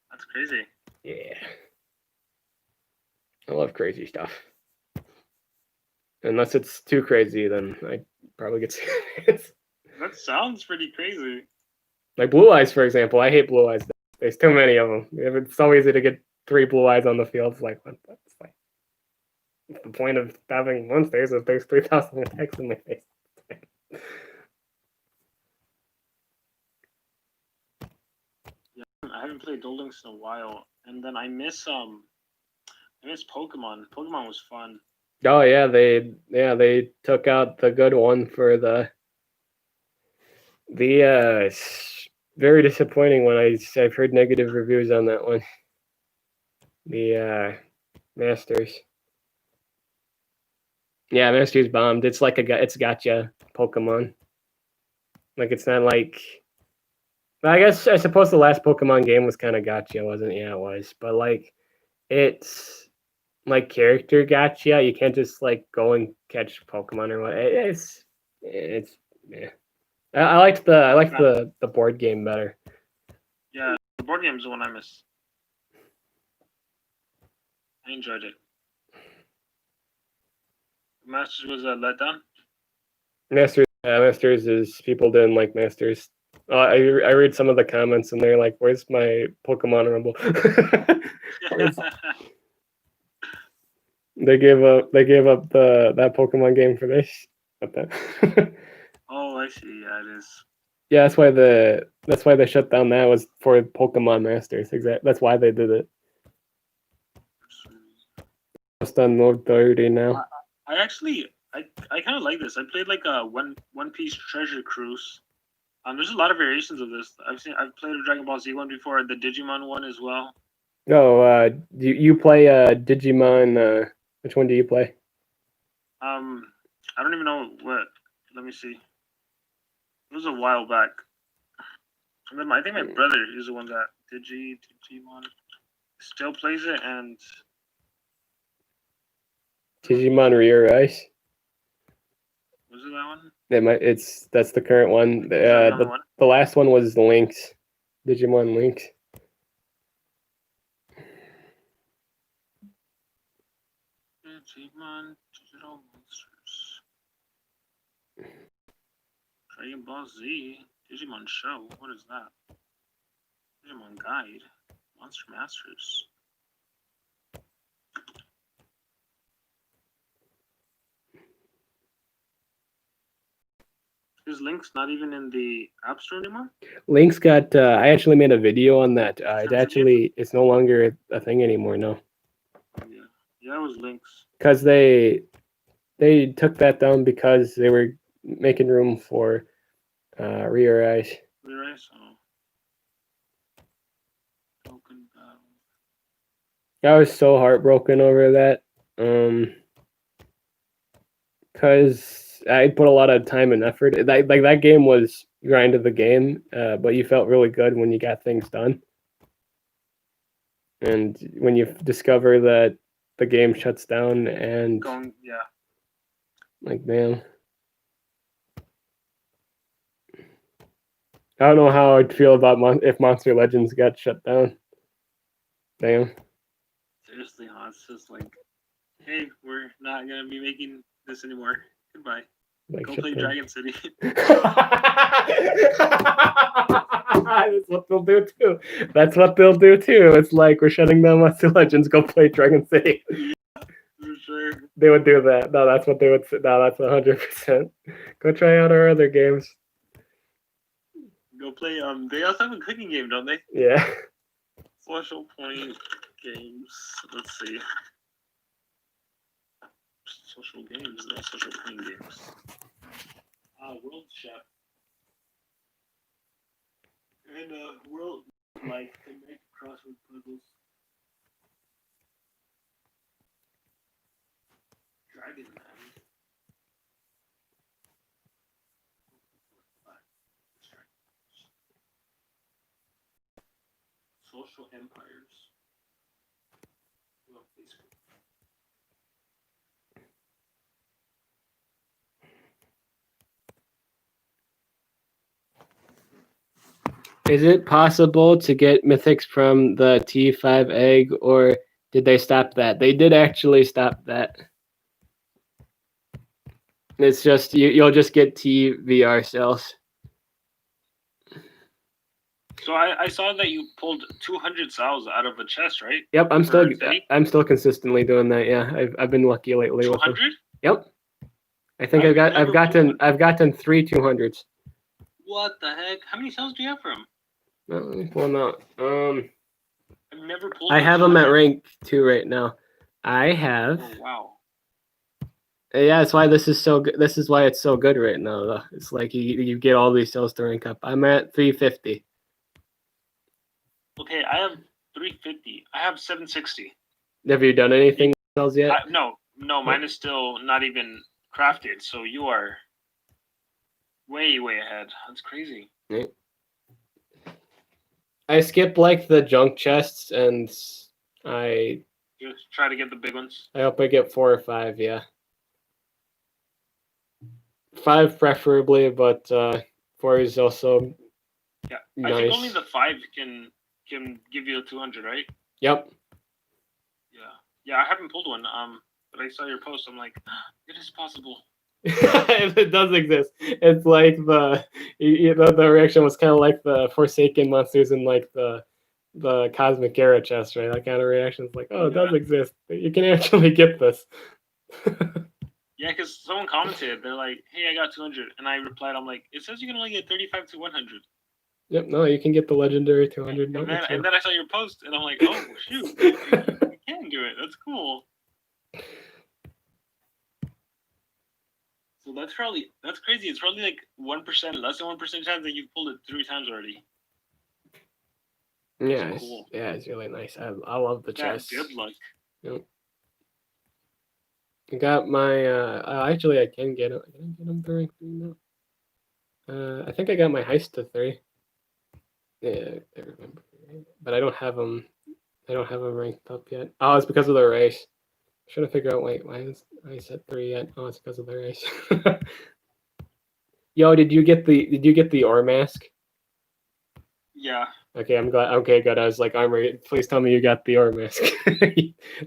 That's crazy. Yeah. I love crazy stuff. Unless it's too crazy, then I probably get serious. That sounds pretty crazy. Like Blue Eyes, for example. I hate Blue Eyes. There's too many of them. It's so easy to get 3 Blue Eyes on the field. It's like, what's like, what's the point of having monsters if there's 3,000 attacks in my face? I haven't played Duel Links in a while, and then I miss Pokemon. Pokemon was fun. Oh yeah, they took out the good one for the very disappointing one. I've heard negative reviews on that one. The Masters. Yeah, Masters bombed. It's like it's gotcha Pokemon. Like it's not like. I suppose the last Pokemon game was kind of gotcha, wasn't it? Yeah, it was. But like, it's like character gotcha. You can't just like go and catch Pokemon or what. It's yeah. I liked the board game better. Yeah, the board game's the one I miss. I enjoyed it. Masters was a letdown. Masters is people didn't like Masters. I read some of the comments and they're like, "Where's my Pokemon Rumble?" They gave up that Pokemon game for this. Oh, I see. Yeah, it is. Yeah, that's why they shut down that was for Pokemon Masters. Exactly. That's why they did it. Just on Node 30 now. I kind of like this. I played like a One Piece Treasure Cruise. There's a lot of variations of this. I've played a Dragon Ball Z one before, the Digimon one as well. Oh, you play Digimon? Which one do you play? I don't even know what. Let me see. It was a while back. I think my brother is the one that Digimon still plays it, and Digimon Rearise. Was it that one? That's the current one. The last one was Lynx. Digimon Lynx. Digimon Digital Monsters. Dragon Ball Z. Digimon Show. What is that? Digimon Guide. Monster Masters. Is Lynx not even in the App Store anymore? Lynx got. I actually made a video on that. It's no longer a thing anymore. No. Yeah, it was Lynx. because they took that down because they were making room for Rear Eyes. Rear Eyes? Oh. Broken Battle. I was so heartbroken over that. Because I put a lot of time and effort. That game was grind of the game, but you felt really good when you got things done. And when you discover that the game shuts down and Yeah. like, damn. I don't know how I'd feel about if Monster Legends got shut down. Damn. Seriously, huh? It's just like, hey, we're not gonna be making this anymore. Goodbye. Like, Go shut play down. Dragon City. That's what they'll do too. That's what they'll do too. It's like we're shutting down Monster Legends. Go play Dragon City. For sure. They would do that. No, that's what they would. No, that's 100%. Go try out our other games. Go play. They also have a cooking game, don't they? Yeah. Social Point games. Let's see. Social games. No, Social Point games. World Chef. And World Life can make crossword puzzles. Dragon Man. Social Empires. Facebook. Is it possible to get mythics from the T5 egg, or did they stop that? They did actually stop that. It's just you'll just get TVR cells. So I saw that you pulled 200 cells out of a chest, right? Yep, I'm For still consistently doing that. Yeah, I've been lucky lately with them. 200? Yep. I think I've gotten 3 200s. What the heck? How many cells do you have for him? Well, let me pull them out. I've never pulled. I have them at rank 2 right now. I have. Oh wow. Yeah, that's why this is so good. This is why it's so good right now. Though it's like you get all these cells to rank up. I'm at 350. Okay, I have 350. I have 760. Have you done anything with cells yet? No, mine is still not even crafted. So you are way ahead. That's crazy. Right. I skip like the junk chests, and I just try to get the big ones. I hope I get 4 or 5. Yeah, 5 preferably, but 4 is also yeah. Nice. I think only the 5 can give you the 200, right? Yep. Yeah. I haven't pulled one. But I saw your post. I'm like, it is possible. It does exist. It's like the reaction was kind of like the Forsaken monsters in like the Cosmic Era chest, right? That kind of reaction is like, oh, it does exist. You can actually get this. Yeah, because someone commented, they're like, hey, I got 200. And I replied, I'm like, it says you can only get 35 to 100. Yep, no, you can get the legendary 200. And then I saw your post, and I'm like, oh, shoot, you can do it. That's cool. So that's crazy. It's probably like 1%, less than 1% chance that you've pulled it 3 times already. Yeah, cool. It's really nice. I love the chest. Good luck. Yep. I got my actually I can get it. Can I get them to rank 3 now? I think I got my heist to 3. Yeah, I remember. But I don't have them ranked up yet. Oh, it's because of the race. I'm trying to figure out why is I said 3 yet? Oh, it's because of the race. Yo, did you get the ore mask? Yeah. Okay, I'm glad. Okay, good. I was like, Armory, please tell me you got the ore mask.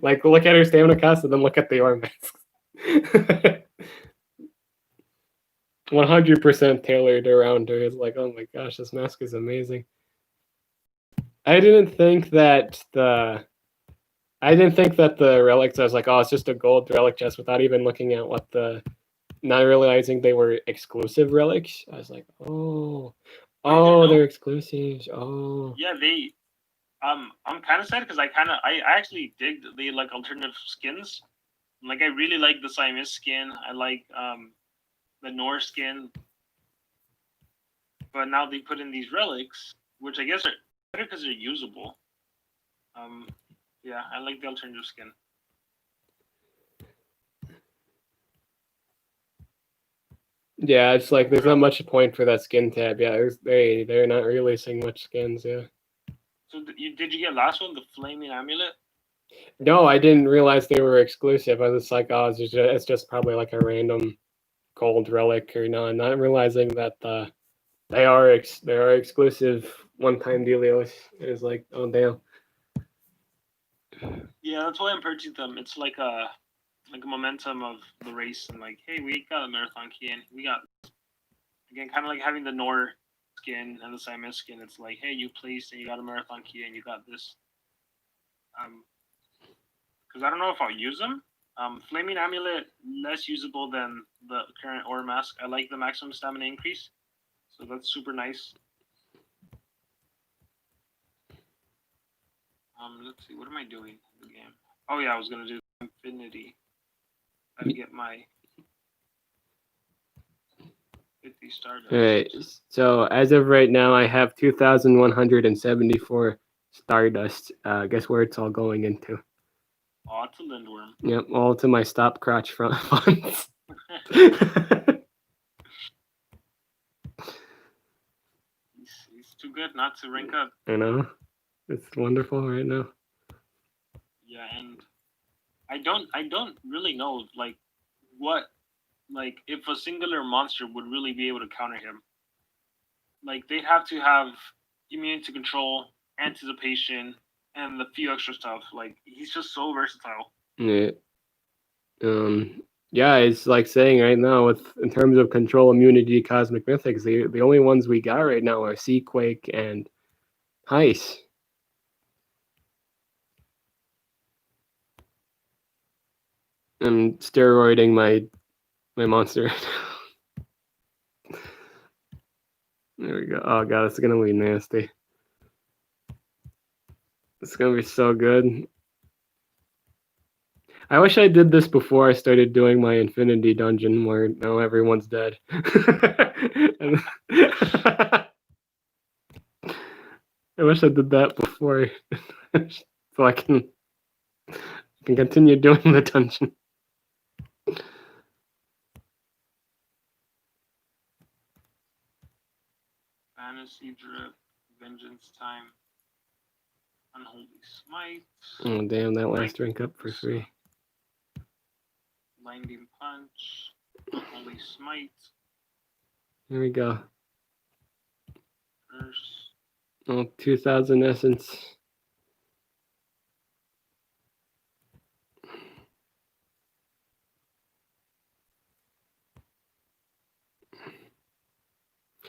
Like, look at her stamina cost and then look at the ore mask. 100% tailored around her. It's like, oh my gosh, this mask is amazing. I didn't think that the relics, I was like, oh, it's just a gold relic chest without even looking at what not realizing they were exclusive relics. I was like, oh, they're exclusives. Oh. Yeah, I'm kind of sad because I actually dig the like alternative skins. Like I really like the Siamese skin. I like the Norse skin, but now they put in these relics, which I guess are better because they're usable. Yeah, I like the alternative skin. Yeah, it's like there's not much point for that skin tab. Yeah, they're not releasing much skins. Yeah. So did you get last one, the Flaming Amulet? No, I didn't realize they were exclusive. I was like, oh, it's just probably like a random gold relic or not realizing that they are exclusive one-time dealios. It was like, oh damn. Yeah, that's why I'm purchasing them. It's like a momentum of the race, and like, hey, we got a marathon key, and we got again kind of like having the Nor skin and the Siamese skin. It's like, hey, you placed and you got a marathon key, and you got this. Because I don't know if I'll use them. Flaming Amulet less usable than the current Aura Mask. I like the maximum stamina increase, so that's super nice. Let's see, what am I doing in the game? Oh yeah, I was gonna do Infinity. I get my 50 Stardust. All right. So as of right now, I have 2,174 Stardust. Guess where it's all going into? Oh, it's a Lindworm. Yep, all to my stop crotch front funds. He's too good not to rank up. I know. It's wonderful right now. Yeah, and I don't really know like what like if a singular monster would really be able to counter him. Like they'd have to have immunity to control, anticipation, and the few extra stuff. Like he's just so versatile. Yeah. Yeah, it's like saying right now with in terms of control, immunity, cosmic mythics, the only ones we got right now are Seaquake and Heist. I'm steroiding my monster right now. There we go. Oh god, it's gonna be nasty. It's gonna be so good. I wish I did this before I started doing my Infinity Dungeon, where now everyone's dead. I wish I did that before, so I can continue doing the dungeon. Fantasy Drip, Vengeance Time, Unholy Smite. Oh damn, that last rank up for free. Blinding Punch, Unholy Smite. Here we go. Curse. Oh, 2,000 essence.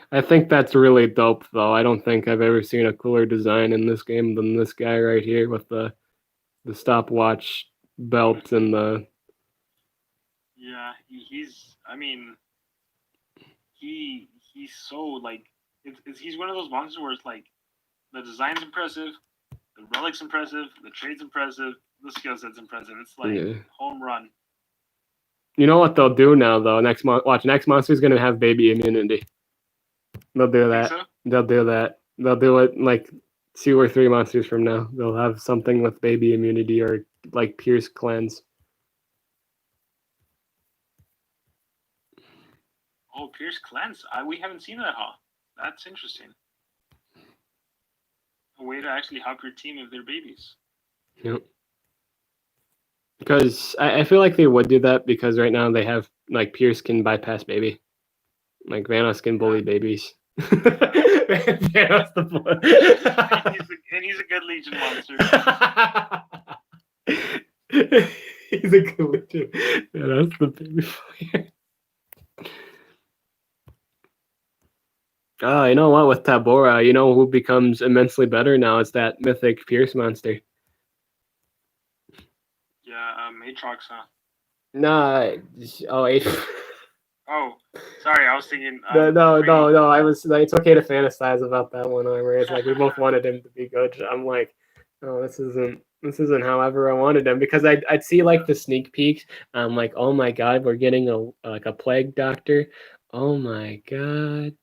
I think that's really dope, though. I don't think I've ever seen a cooler design in this game than this guy right here with the stopwatch belt and the. Yeah, he's. I mean, he's so like. He's one of those monsters where it's like, the design's impressive, the relic's impressive, the trade's impressive, the skill set's impressive. It's like home run. You know what they'll do now, though? Next monster's gonna have baby immunity. They'll do that. So? They'll do that. They'll do it like 2 or 3 monsters from now. They'll have something with baby immunity or like Pierce cleanse. Oh, Pierce cleanse. We haven't seen that, huh? That's interesting. A way to actually help your team if they're babies. Yep. Because I feel like they would do that because right now they have like Pierce can bypass baby. Like Vanos can bully babies. Vanos the bully. and he's a good Legion monster. He's a good Legion. Vanos the baby player. Oh, you know what? With Tabora, you know who becomes immensely better now? It's that mythic Pierce monster. Yeah, Matrox, huh? Nah. Oh, Oh, sorry, I was thinking. No. I was like, it's okay to fantasize about that one armor. It's like we both wanted him to be good. I'm like, oh, this isn't however I wanted him because I'd see like the sneak peeks. I'm like, oh my god, we're getting a plague doctor. Oh my god.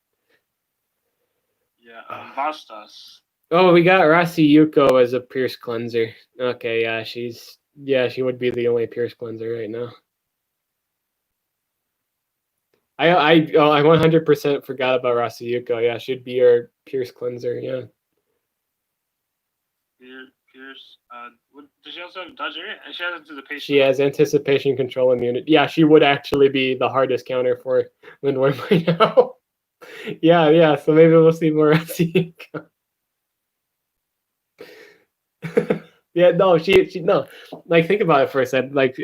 Yeah, Vastas. Oh, we got Rasi Yuko as a Pierce cleanser. Okay, she would be the only Pierce cleanser right now. I 100% forgot about Rasi Yuko. Yeah, she'd be your Pierce cleanser. Yeah. Pierce. Does she also have dodge area? And she has anticipation. She has anticipation, control, immunity. Yeah, she would actually be the hardest counter for Lindworm right now. yeah. So maybe we'll see more Rasi Yuko. Yeah, no, she no. Like think about it for a second. Like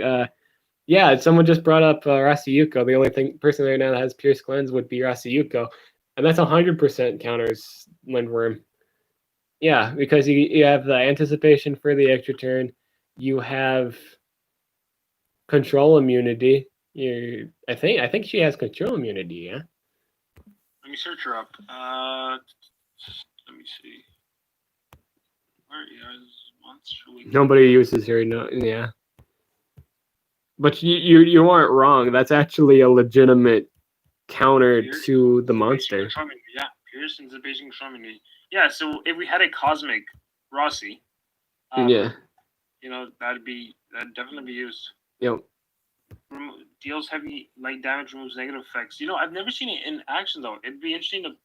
yeah, someone just brought up Rasi Yuko. The only person right now that has Pierce Cleanse would be Rasi Yuko, and that's 100% counters Lindworm. Yeah, because you have the anticipation for the extra turn, you have control immunity. I think she has control immunity. Yeah. Let me search her up. Let me see. Where is Monster? Nobody uses her. No, yeah. But you weren't wrong. That's actually a legitimate counter to the monster. Yeah, Pierce anticipation control immunity. Yeah, so if we had a cosmic Rossi, yeah, that'd definitely be used. Yep. Deals heavy light damage, removes negative effects. I've never seen it in action though. It'd be interesting to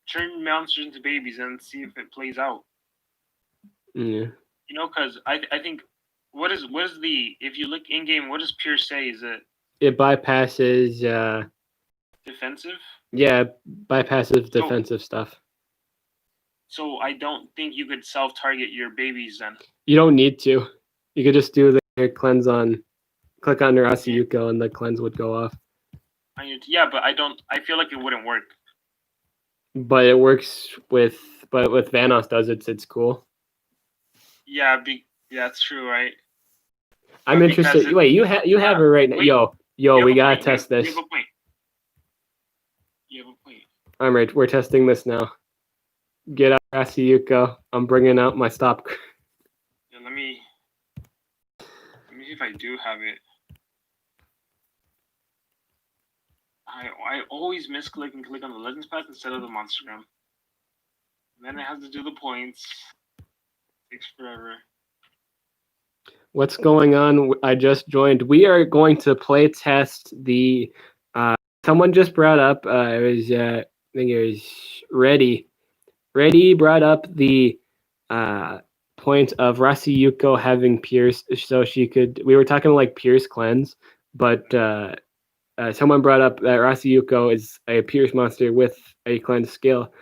turn monsters into babies and see if it plays out. Yeah. Because I think what is the if you look in game, what does Pierce say? Is it bypasses defensive? Yeah, bypasses defensive stuff. So I don't think you could self-target your babies then. You don't need to. You could just do the cleanse click on Rasi Yuko and the cleanse would go off. Yeah, but I feel like it wouldn't work. But it works with Vanoss does it, it's cool. Yeah, that's true, right? I'm interested. Wait, you have her right now. Yo, we gotta test this. You have a point. All right, we're testing this now. Get out Rasi Yuko. I'm bringing out my stop. Yeah, let me see if I do have it. I always misclick and click on the Legends path instead of the Monstergram. And then it has to do the points. Takes forever. What's going on? I just joined. We are going to play test the. Someone just brought up. I think it was Reddy. Reddy brought up the point of Rasi Yuko having Pierce, so she could. We were talking like Pierce cleanse, but someone brought up that Rasi Yuko is a Pierce monster with a cleanse skill.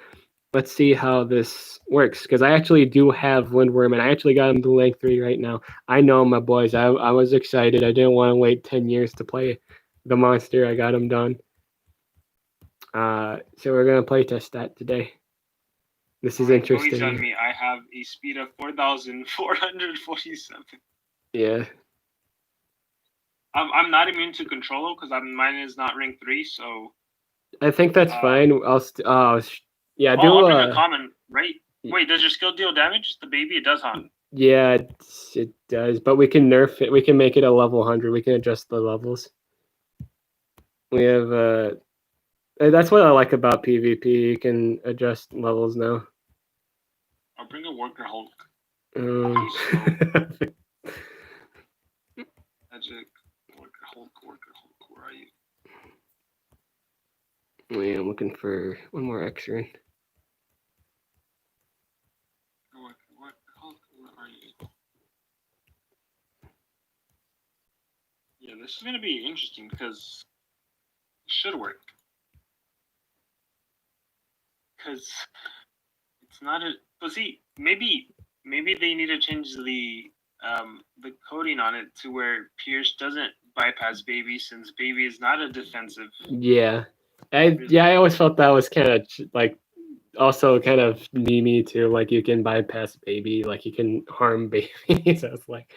Let's see how this works, because I actually do have Lindworm, and I actually got him to rank 3 right now. I know, my boys. I was excited. I didn't want to wait 10 years to play the monster. I got him done. So we're going to play test that today. This is interesting. On me, I have a speed of 4,447. Yeah. I'm not immune to control because mine is not rank 3, so. I think that's fine. Yeah, I'll bring a common, right? Wait, does your skill deal damage? The baby, it does, huh? Yeah, it does, but we can nerf it. We can make it a level 100. We can adjust the levels. We have that's what I like about PvP. You can adjust levels now. I'll bring a Worker Hulk. Magic, Worker Hulk, where are you? Wait, I'm looking for one more extra. Yeah, this is gonna be interesting because it should work. Because it's not a. But see, maybe they need to change the coding on it to where Pierce doesn't bypass baby, since baby is not a defensive. Yeah, I always felt that was kind of like also kind of memey too. Like you can bypass baby, like you can harm baby. So it's like,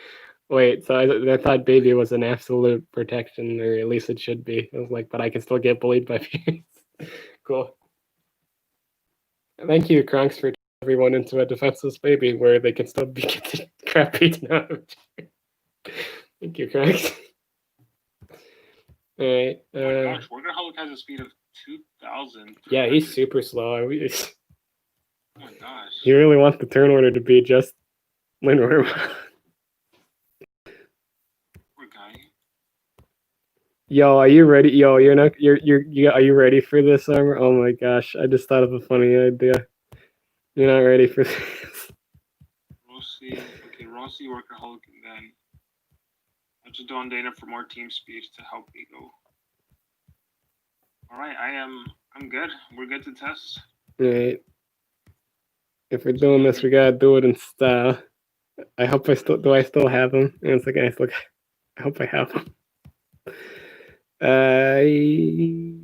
Wait, so I thought baby was an absolute protection, or at least it should be. I was like, but I can still get bullied by peers. Cool. Thank you, Kronks, for turning everyone into a defenseless baby where they can still be get the crap beaten out of them. Thank you, Kronks. Alright. Oh my gosh, Workaholic has a speed of 2,000. Yeah, he's super slow. Oh my gosh. You really want the turn order to be just Lindworm. Poor guy. Yo, are you ready? Yo, are you ready for this armor? Oh my gosh, I just thought of a funny idea. You're not ready for this. Rossi, Workaholic, and then I'll just do on Dana for more team speed to help me go. Alright, I'm good. We're good to test. Alright. If we're doing this, we gotta do it in style. I hope I still have them? And it's like, I hope I have them.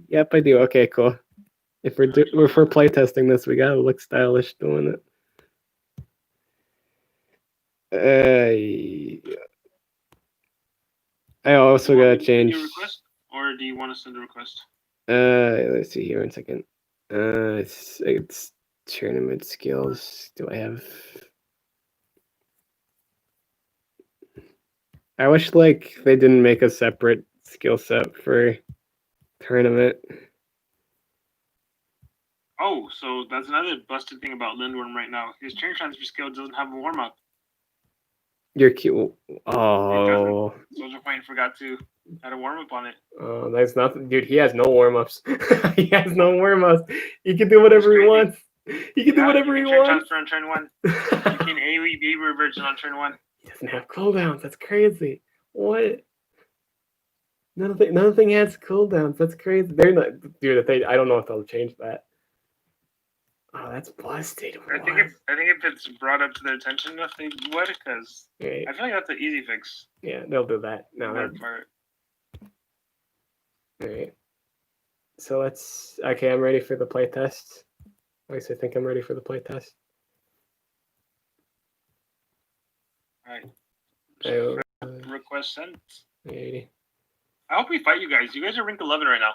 Yep, I do. Okay, cool. If we're playtesting this, we gotta look stylish doing it. I also gotta change. Request, or do you want to send a request? Let's see here 1 second. It's tournament skills. Do I have? I wish like they didn't make a separate skill set for tournament. Oh, so that's another busted thing about Lindworm right now. His train transfer skill doesn't have a warm up. You're cute. Oh. Soldier Point forgot to add a warm up on it. Oh, that's nothing, dude. He has no warm ups. He has no warm ups. He can do whatever he wants. He can do whatever he wants. Transfer on turn 1. You can AoE Beaver version on turn 1. He doesn't have cooldowns. That's crazy. What? Nothing has cooldowns. That's crazy. They're not, dude. I don't know if they'll change that. Oh, that's busted. I think if it's brought up to their attention enough, they would, because I feel like that's an easy fix. Yeah, they'll do that. No, part. All right. So okay. I'm ready for the playtest. At least I think I'm ready for the playtest. All right. Request sent. 80. I hope we fight you guys. You guys are rank 11 right now.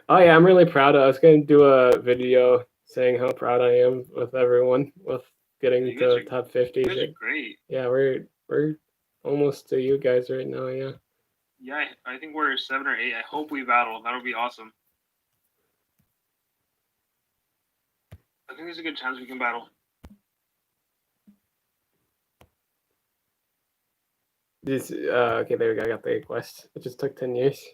Oh yeah, I'm really proud. I was gonna do a video saying how proud I am with everyone with getting to top 50. You guys are great. Yeah, we're almost to you guys right now. Yeah. Yeah, I think we're 7 or 8. I hope we battle. That'll be awesome. I think there's a good chance we can battle. This okay. There we go. I got the request. It just took 10 years.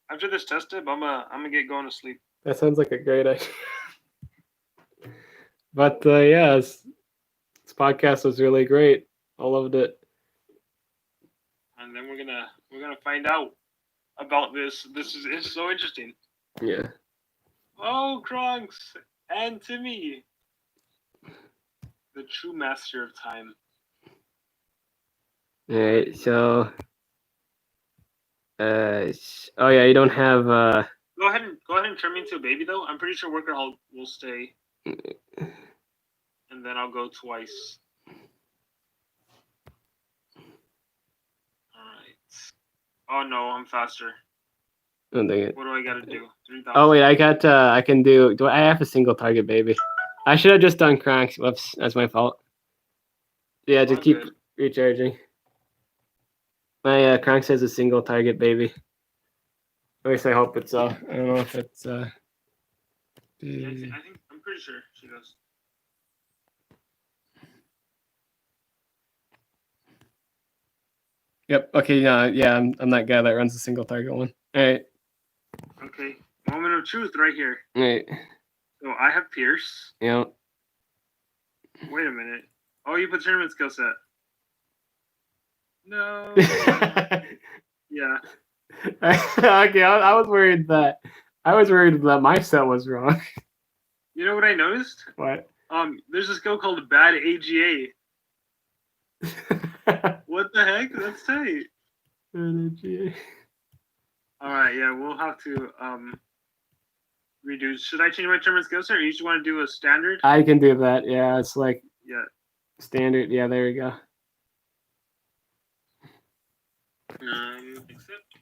After this test tip, I'm gonna get going to sleep. That sounds like a great idea. But yeah, this podcast was really great. I loved it. And then we're gonna find out about this. This is so interesting. Yeah. Oh, Kronks and Timmy, the true master of time. All right. So. Oh yeah, you don't have. Go ahead and turn me into a baby though. I'm pretty sure Workaholic will stay. And then I'll go twice. Alright. Oh no, I'm faster. Oh, dang it. What do I gotta do? 3,000. Oh wait, I can do I have a single target baby? I should have just done Kronks. Whoops, that's my fault. Yeah, just keep recharging. My Kronks has a single target baby. At least I hope it's I don't know if it's yeah, I'm pretty sure she does. Yep. Okay. Yeah. I'm that guy that runs the single target one. All right. Okay. Moment of truth right here. All right. So I have Pierce. Yeah. Wait a minute. Oh, you put tournament skill set. No. Yeah. Okay. I was worried that my set was wrong. You know what I noticed? What? There's a skill called Bad AGA. What the heck? That's tight. AGA. All right, yeah, we'll have to Redo. Should I change my tournament skill set, or you just want to do a standard? I can do that. Yeah, it's like Yeah. standard. Yeah, there we go. Accept.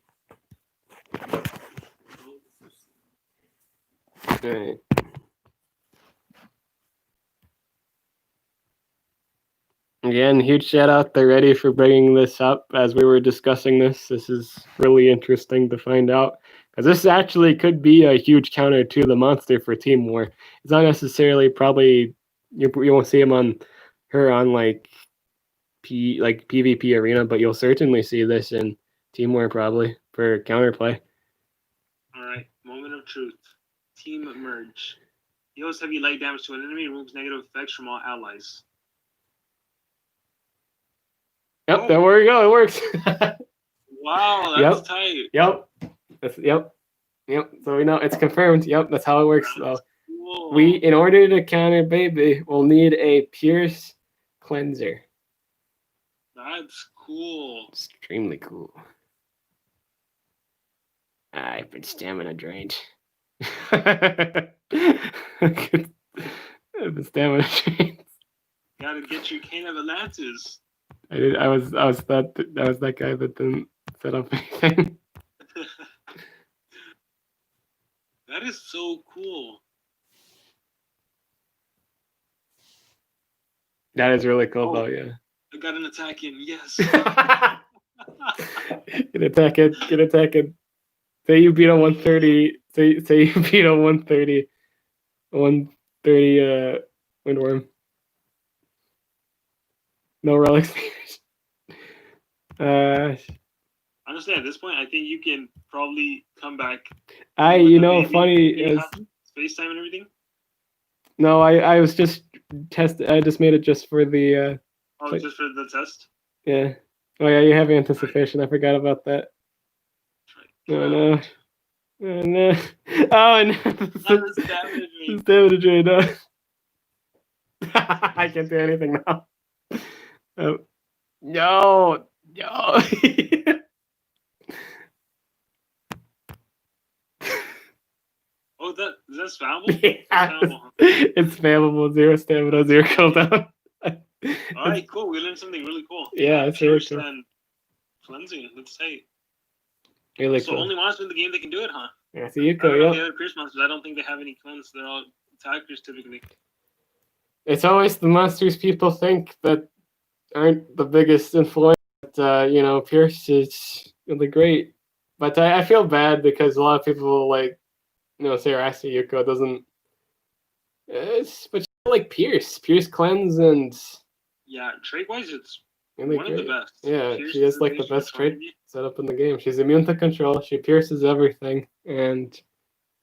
Alright. Again, huge shout out to Ready for bringing this up as we were discussing this. This is really interesting to find out because this actually could be a huge counter to the monster for Team War. It's not necessarily probably you won't see him on her on like PvP arena, but you'll certainly see this in Team War probably for counterplay. All right, moment of truth. Team merge. Deals heavy light damage to an enemy, removes negative effects from all allies. Yep, there we go. It works. Wow, that's tight. Yep. Yep. So we know it's confirmed. Yep, that's how it works. So we, in order to counter Baby, we'll need a Pierce cleanser. That's cool. Extremely cool. I've been stamina drained. I've been stamina drained. Gotta get your Cane of Atlantis. I was that guy that didn't set up anything. That is so cool. That is really cool, though. Yeah. I got an attack in. Yes. Get attacking. Say you beat a 130. Say you beat a 130. 130 Windworm. No relics. Honestly, at this point, I think you can probably come back. Funny is space time and everything. No, I was just I just made it just for the. Just for the test. Yeah. Oh yeah, you have anticipation. I forgot about that. Oh no. Oh no. Oh no. It's damage right now. I can't do anything now. Oh. No. Oh, that's spammable? Yeah, it's spammable. 0 stamina, 0 cooldown. Alright, cool. We learned something really cool. Yeah, it's really cool. And cleansing. Let's say. Really so cool. Only monster in the game that can do it, huh? Yeah, so you go, yeah. The other Pierce monsters, I don't think they have any cleanse. They're all attackers typically. It's always the monsters people think that aren't the biggest influence. But, Pierce is really great. But I feel bad because a lot of people say Yuko doesn't. But like Pierce cleanse and. Yeah, trait-wise, it's really one great. of the best. Yeah, Pierce she is like the best trait set up in the game. She's immune to control. She pierces everything and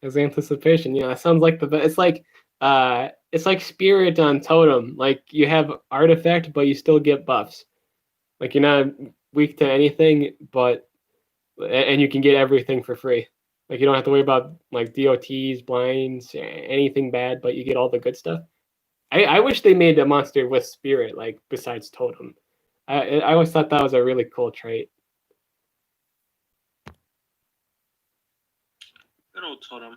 has anticipation. Yeah, that sounds like the best. It's like Spirit on Totem. Like you have artifact, but you still get buffs. Like you're not weak to anything, and you can get everything for free. Like you don't have to worry about like DOTs, blinds, anything bad, but you get all the good stuff. I wish they made a monster with Spirit, like besides Totem. I always thought that was a really cool trait. Good old Totem.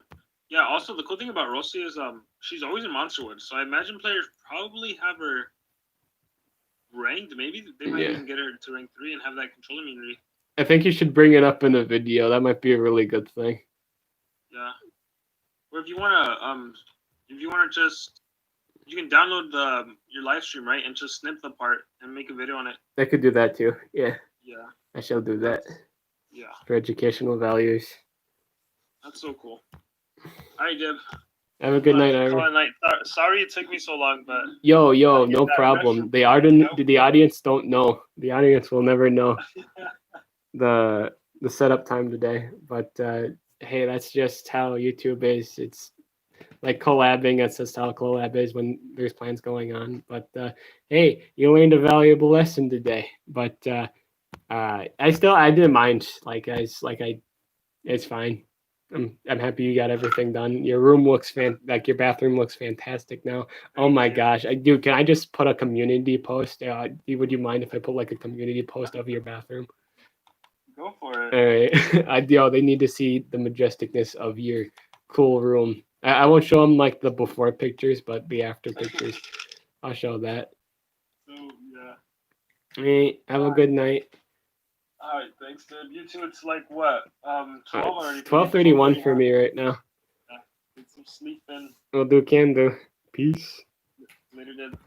Yeah, also the cool thing about Rosie is she's always in Monsterwood, so I imagine players probably have her ranked. Maybe they might even get her to rank 3 and have that control immunity. I think you should bring it up in a video. That might be a really good thing. Yeah. Or if you wanna just you can download your live stream, right, and just snip the part and make a video on it. I could do that too. Yeah. Yeah. I shall do that. Yeah. For educational values. That's so cool. All right, Dib. Have a good night, Ira. Sorry it took me so long, but Yo, no problem. The audience don't know. The audience will never know the setup time today. But hey, that's just how YouTube is. It's like collabing. That's just how collab is when there's plans going on. But hey, you learned a valuable lesson today. But I didn't mind. It's fine. I'm happy you got everything done. Your room looks your bathroom looks fantastic now. Oh my gosh, can I just put a community post? Would you mind if I put like a community post of your bathroom? Go for it. All right, they need to see the majesticness of your cool room. I won't show them like the before pictures, but the after pictures, I'll show that. So yeah. Hey, have a good night. All right, thanks, dude. You too. It's like what? 12 already. 12:31 for me right now. Yeah, get some sleep in. We'll do can do. Peace. Later, dude.